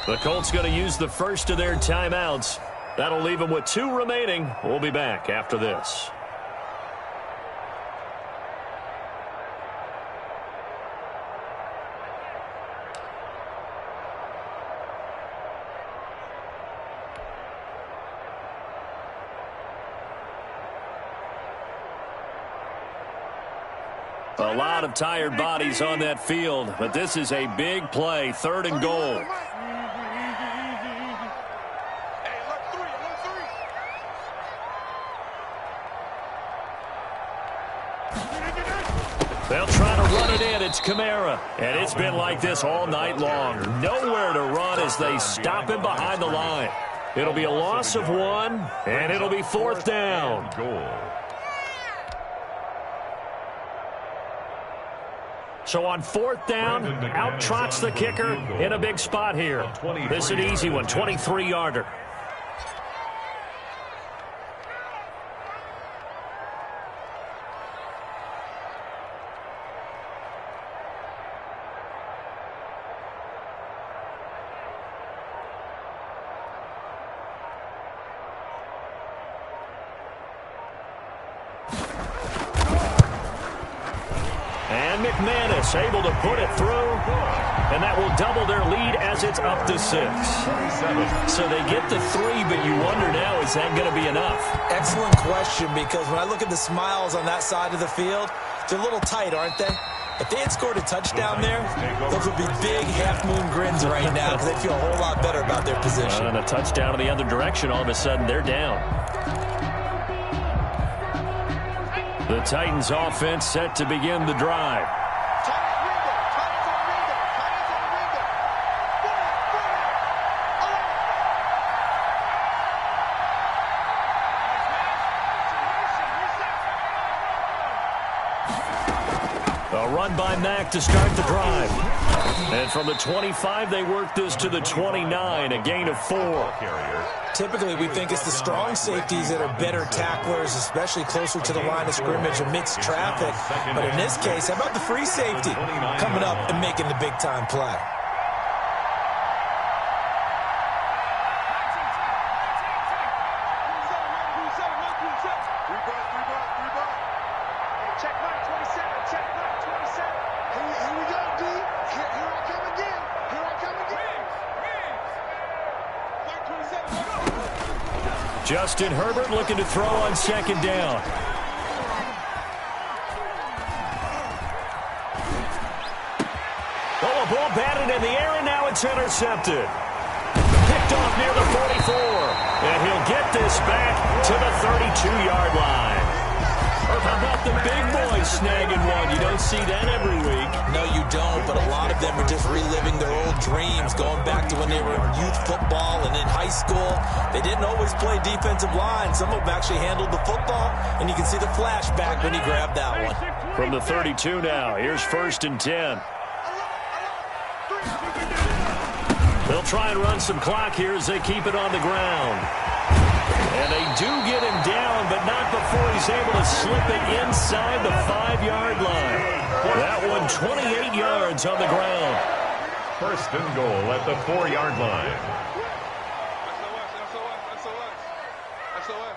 The Colts going to use the first of their timeouts. That'll leave them with 2 remaining. We'll be back after this. A lot of tired bodies on that field, but this is a big play, 3rd and goal. They'll try to run it in. It's Kamara. And it's been like this all night long. Nowhere to run as they stop him behind the line. It'll be a loss of 1, and it'll be 4th down. So on 4th down, out trots the kicker in a big spot here. This is an easy one, 23-yarder. McManus able to put it through, and that will double their lead as it's up to 6. So they get the 3, but you wonder now, is that going to be enough? Excellent question, because when I look at the smiles on that side of the field, they're a little tight, aren't they? If they had scored a touchdown there, those would be big half-moon grins right now because they feel a whole lot better about their position. And a touchdown in the other direction, all of a sudden they're down. The Titans offense set to begin the drive. A run by Mack to start the drive. And from the 25, they work this to the 29, a gain of 4. Typically, we think it's the strong safeties that are better tacklers, especially closer to the line of scrimmage amidst traffic. But in this case, how about the free safety coming up and making the big-time play? Justin Herbert looking to throw on 2nd down. Oh, a ball batted in the air, and now it's intercepted. Picked off near the 44. And he'll get this back to the 32-yard line. How about the big boys snagging one? You don't see that every week. No, you don't, but a lot of them are just reliving their old dreams, going back to when they were in youth football and in high school. They didn't always play defensive line. Some of them actually handled the football, and you can see the flashback when he grabbed that one. From the 32 now, here's 1st and 10. They'll try and run some clock here as they keep it on the ground. And they do get him down, but not before he's able to slip it inside the 5-yard line. That one 28 yards on the ground. First and goal at the 4-yard line. SOS.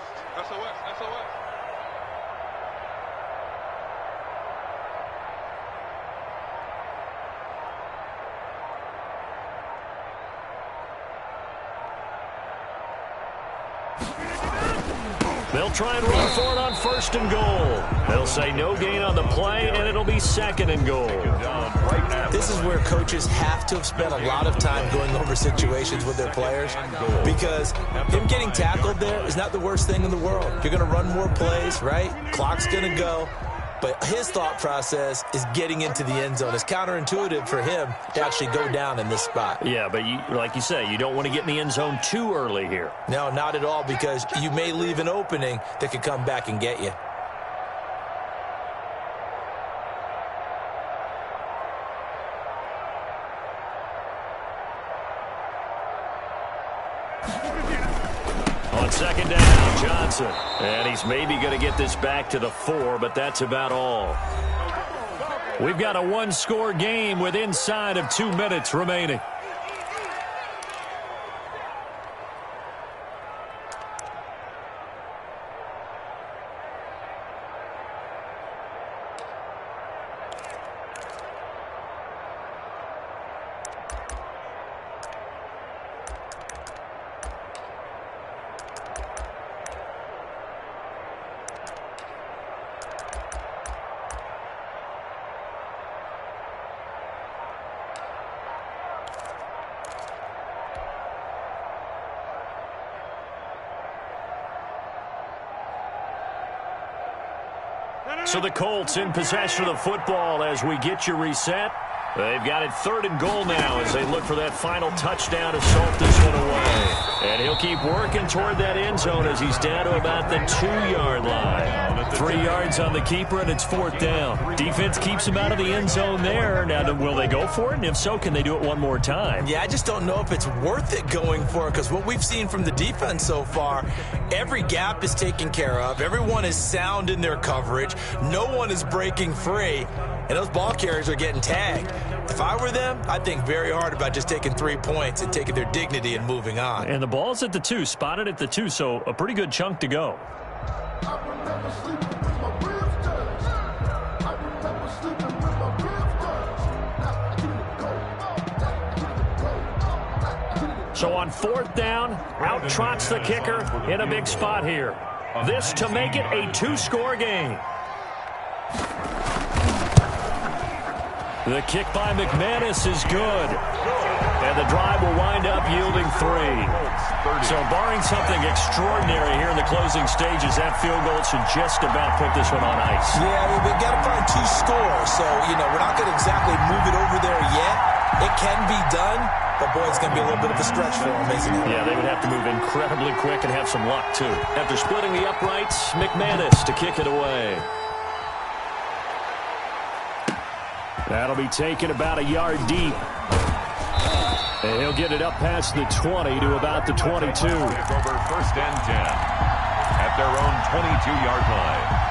They'll try and run for it on first and goal. They'll say no gain on the play, and it'll be second and goal. This is where coaches have to have spent a lot of time going over situations with their players, because him getting tackled there is not the worst thing in the world. You're going to run more plays, right? Clock's going to go. But his thought process is getting into the end zone. It's counterintuitive for him to actually go down in this spot. Yeah, but like you say, you don't want to get in the end zone too early here. No, not at all, because you may leave an opening that could come back and get you. On second down, Johnson. And he's maybe going to get this back to the 4, but that's about all. We've got a one-score game with inside of 2 minutes remaining. So the Colts in possession of the football as we get you reset. They've got it 3rd and goal now as they look for that final touchdown to salt this one away. And he'll keep working toward that end zone as he's down to about the 2-yard line. 3 yards on the keeper, and it's 4th down. Defense keeps him out of the end zone there. Now, will they go for it? And if so, can they do it one more time? Yeah, I just don't know if it's worth it going for it, because what we've seen from the defense so far, every gap is taken care of. Everyone is sound in their coverage. No one is breaking free. And those ball carriers are getting tagged. If I were them, I'd think very hard about just taking 3 points and taking their dignity and moving on. And the ball's at the 2, spotted at the 2, so a pretty good chunk to go. So on 4th down, out trots the kicker in a big spot here. This to make it a 2-score game. The kick by McManus is good. And the drive will wind up yielding 3. So barring something extraordinary here in the closing stages, that field goal should just about put this one on ice. Yeah, we've got to find 2 scores. So, we're not going to exactly move it over there yet. It can be done, but, boy, it's going to be a little bit of a stretch for them, isn't it? Yeah, they would have to move incredibly quick and have some luck, too. After splitting the uprights, McManus to kick it away. That'll be taken about a yard deep. And he'll get it up past the 20 to about the 22. Over 1st and 10 at their own 22-yard line.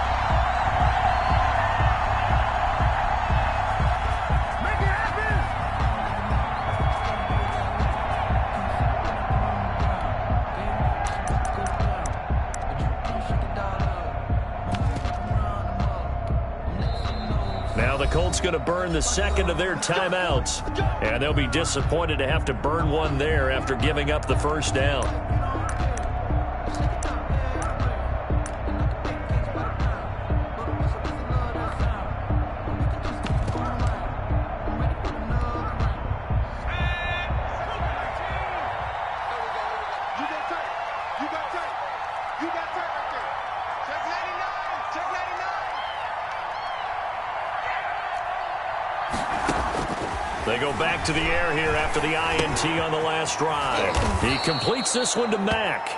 Now the Colts going to burn the 2nd of their timeouts. And they'll be disappointed to have to burn one there after giving up the 1st down. They go back to the air here after the INT on the last drive. He completes this one to Mack.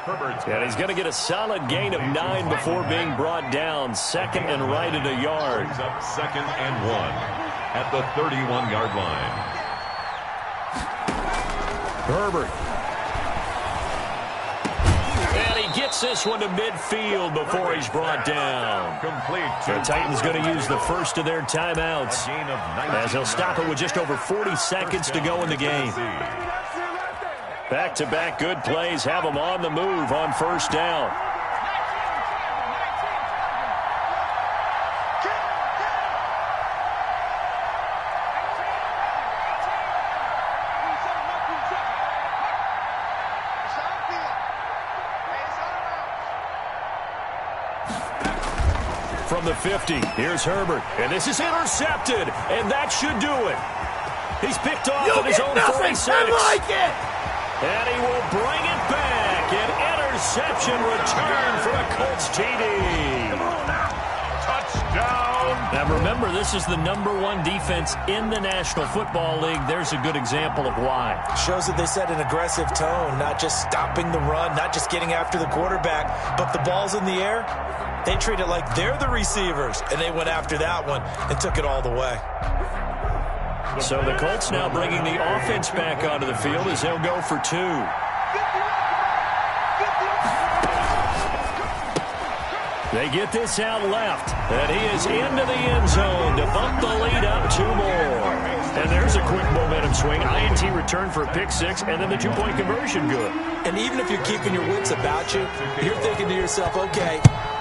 And he's going to get a solid gain of 9 before being brought down. 2nd and right at a yard. Brings up 2nd and 1 at the 31-yard line. Herbert. And he gets Gets this one to midfield before he's brought down. Complete. The Titans going to use the first of their timeouts, as they'll stop it with just over 40 seconds to go in the game. Back-to-back good plays have them on the move on first down. From the 50, here's Herbert, and this is intercepted, and that should do it. He's picked off at his own 46. I like it! And he will bring it back. An interception return for a Colts TD. Touchdown. Now remember, this is the #1 defense in the National Football League. There's a good example of why. Shows that they set an aggressive tone, not just stopping the run, not just getting after the quarterback, but the ball's in the air. They treat it like they're the receivers, and they went after that one and took it all the way. So the Colts now bringing the offense back onto the field as they'll go for 2. They get this out left, and he is into the end zone to bump the lead up 2 more. And there's a quick momentum swing. INT return for a pick 6, and then the 2-point conversion good. And even if you're keeping your wits about you, you're thinking to yourself, okay,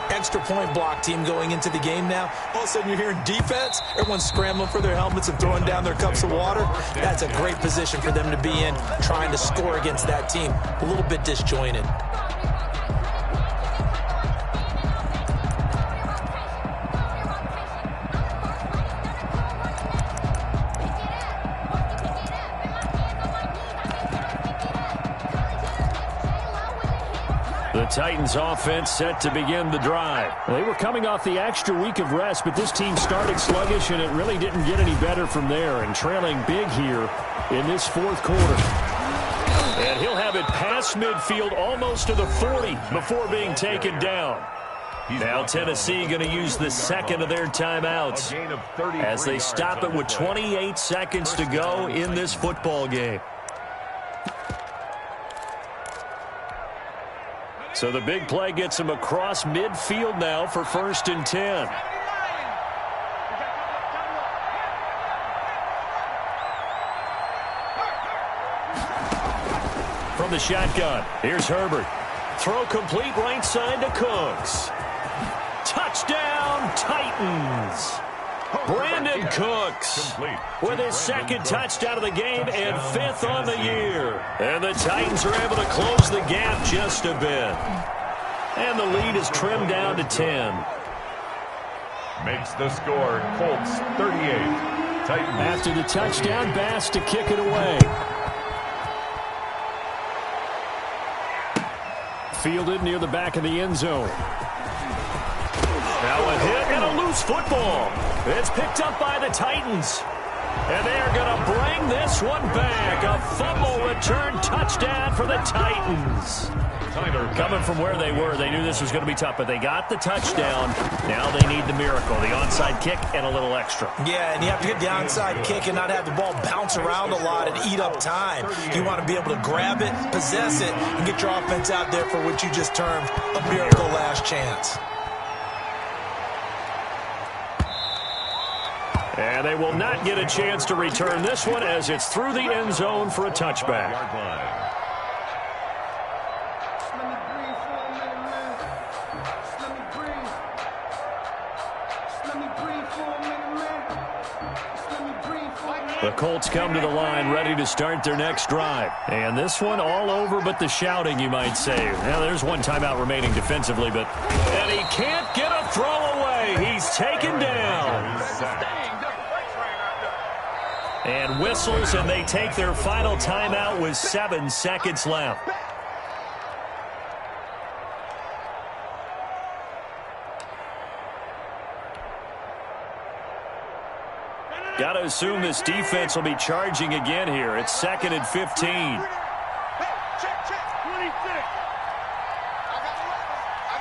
extra point block team going into the game now. All of a sudden you're hearing defense. Everyone's scrambling for their helmets and throwing down their cups of water. That's a great position for them to be in, trying to score against that team. A little bit disjointed. The Titans offense set to begin the drive. They were coming off the extra week of rest, but this team started sluggish, and it really didn't get any better from there, and trailing big here in this 4th quarter. And he'll have it past midfield almost to the 40 before being taken down. Now Tennessee going to use the second of their timeouts as they stop it with 28 seconds to go in this football game. So the big play gets him across midfield now for 1st and 10. From the shotgun, here's Herbert. Throw complete right side to Cooks. Touchdown, Titans. Brandon Cooks with his 2nd touchdown of the game and 5th on the year. And the Titans are able to close the gap just a bit. And the lead is trimmed down to 10. Makes the score Colts 38. Titans. After the touchdown, Bass to kick it away. Fielded near the back of the end zone. Now a hit and a loose football. It's picked up by the Titans. And they are going to bring this one back. A fumble return touchdown for the Titans. Coming from where they were, they knew this was going to be tough, but they got the touchdown. Now they need the miracle, the onside kick and a little extra. Yeah, and you have to get the onside kick and not have the ball bounce around a lot and eat up time. You want to be able to grab it, possess it, and get your offense out there for what you just termed a miracle last chance. And they will not get a chance to return this one as it's through the end zone for a touchback. The Colts come to the line ready to start their next drive. And this one all over but the shouting, you might say. Now, there's one timeout remaining defensively, but and he can't get a throw away. He's taken down. And whistles, and they take their final timeout with 7 seconds left. Got to assume this defense will be charging again here. It's 2nd and 15. Hey, check, 26. I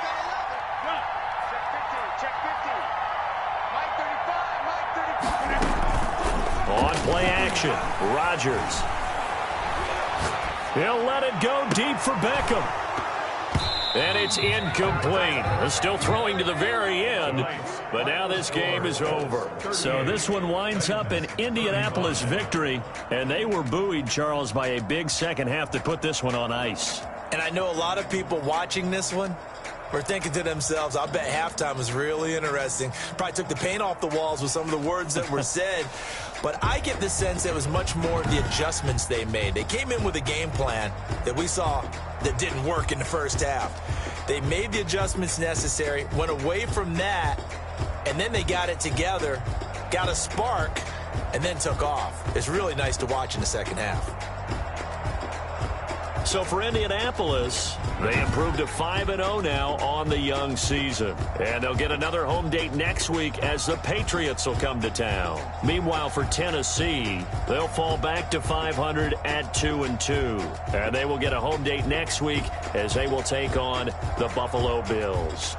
got 11. Check 15. Mike 35. On play action, Rodgers. He'll let it go deep for Beckham. And it's incomplete. They're still throwing to the very end, but now this game is over. So this one winds up an Indianapolis victory, and they were buoyed, Charles, by a big second half to put this one on ice. And I know a lot of people watching this one were thinking to themselves, I bet halftime was really interesting. Probably took the paint off the walls with some of the words that were said. But I get the sense it was much more the adjustments they made. They came in with a game plan that we saw that didn't work in the first half. They made the adjustments necessary, went away from that, and then they got it together, got a spark, and then took off. It's really nice to watch in the second half. So for Indianapolis, they improved to 5-0 now on the young season. And they'll get another home date next week as the Patriots will come to town. Meanwhile, for Tennessee, they'll fall back to 500 at 2-2. And they will get a home date next week as they will take on the Buffalo Bills.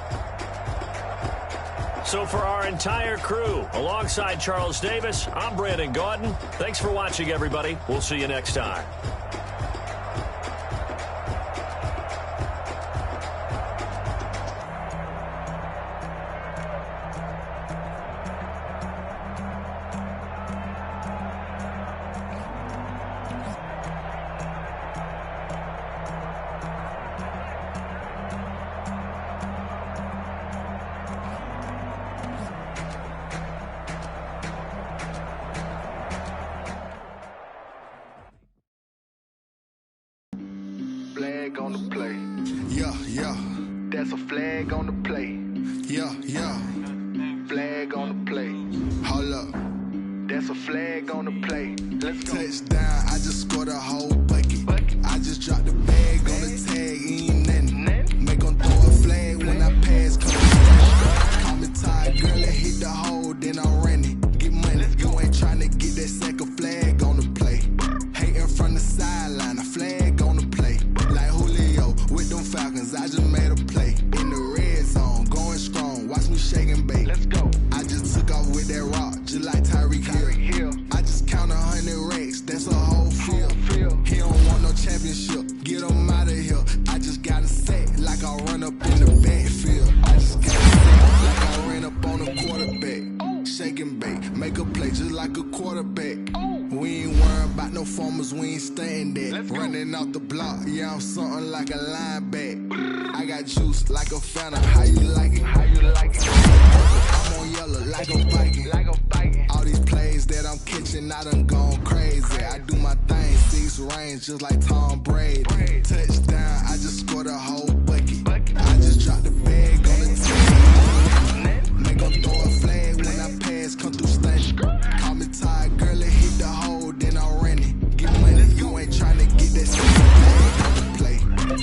So for our entire crew, alongside Charles Davis, I'm Brandon Gaudin. Thanks for watching, everybody. We'll see you next time. Flag on the play. Yeah, yeah. That's a flag on the play. Yeah, yeah. Flag on the play. Hold up. That's a flag on the play. Let's go. Touchdown, I just scored a whole bucket. I just dropped the bag on the tag, ain't nothing. Make them throw a flag when I pass. Call me tired, girl, and hit the hole, then I'm running. Get money, you ain't trying to get that second flag on the play. Hating from the sideline, a flag on the play. Like Julio with them Falcons, I just made a play. In the red zone, going strong, watch me shake and bake. Let's go. I just took off with that rock, just like Tyreek Hill. I just count 100 racks, that's a whole field. He don't want no championship, get him out of here. I just got a set, like I run up in the backfield. I just got a set, like I ran up on a quarterback. Shake and bake, make a play just like a quarterback. We ain't worried about no formers, we ain't staying there. Running out the block, yeah, I'm something like a linebacker. I got juice like a fountain, how you like it? How you like it? I'm on yellow like a Viking. All these plays that I'm catching, I done gone crazy. I do my thing, 6 range just like Tom Brady. Touchdown, I just scored a whole bucket. I just dropped the bag on the team. Make them throw a flag when I pass, come through stunning. Call me tired, girl, and hit the hole, then I'm running. Get money, you ain't trying to get that flag on the play.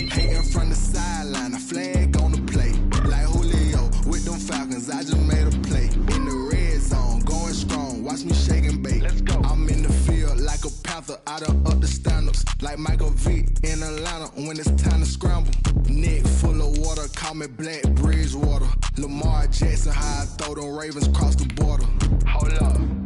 Hating from the sideline, a flag on the play. Like Julio with them Falcons, I just made a play. In the red zone, going strong, watch me shake and bake. Let's go. I'm in the field like a Panther, I done up the standards. Like Michael Vick in Atlanta when it's time to scramble. Neck full of water, call me Black Bridgewater. Lamar Jackson, how I throw them Ravens cross the border. Hold up.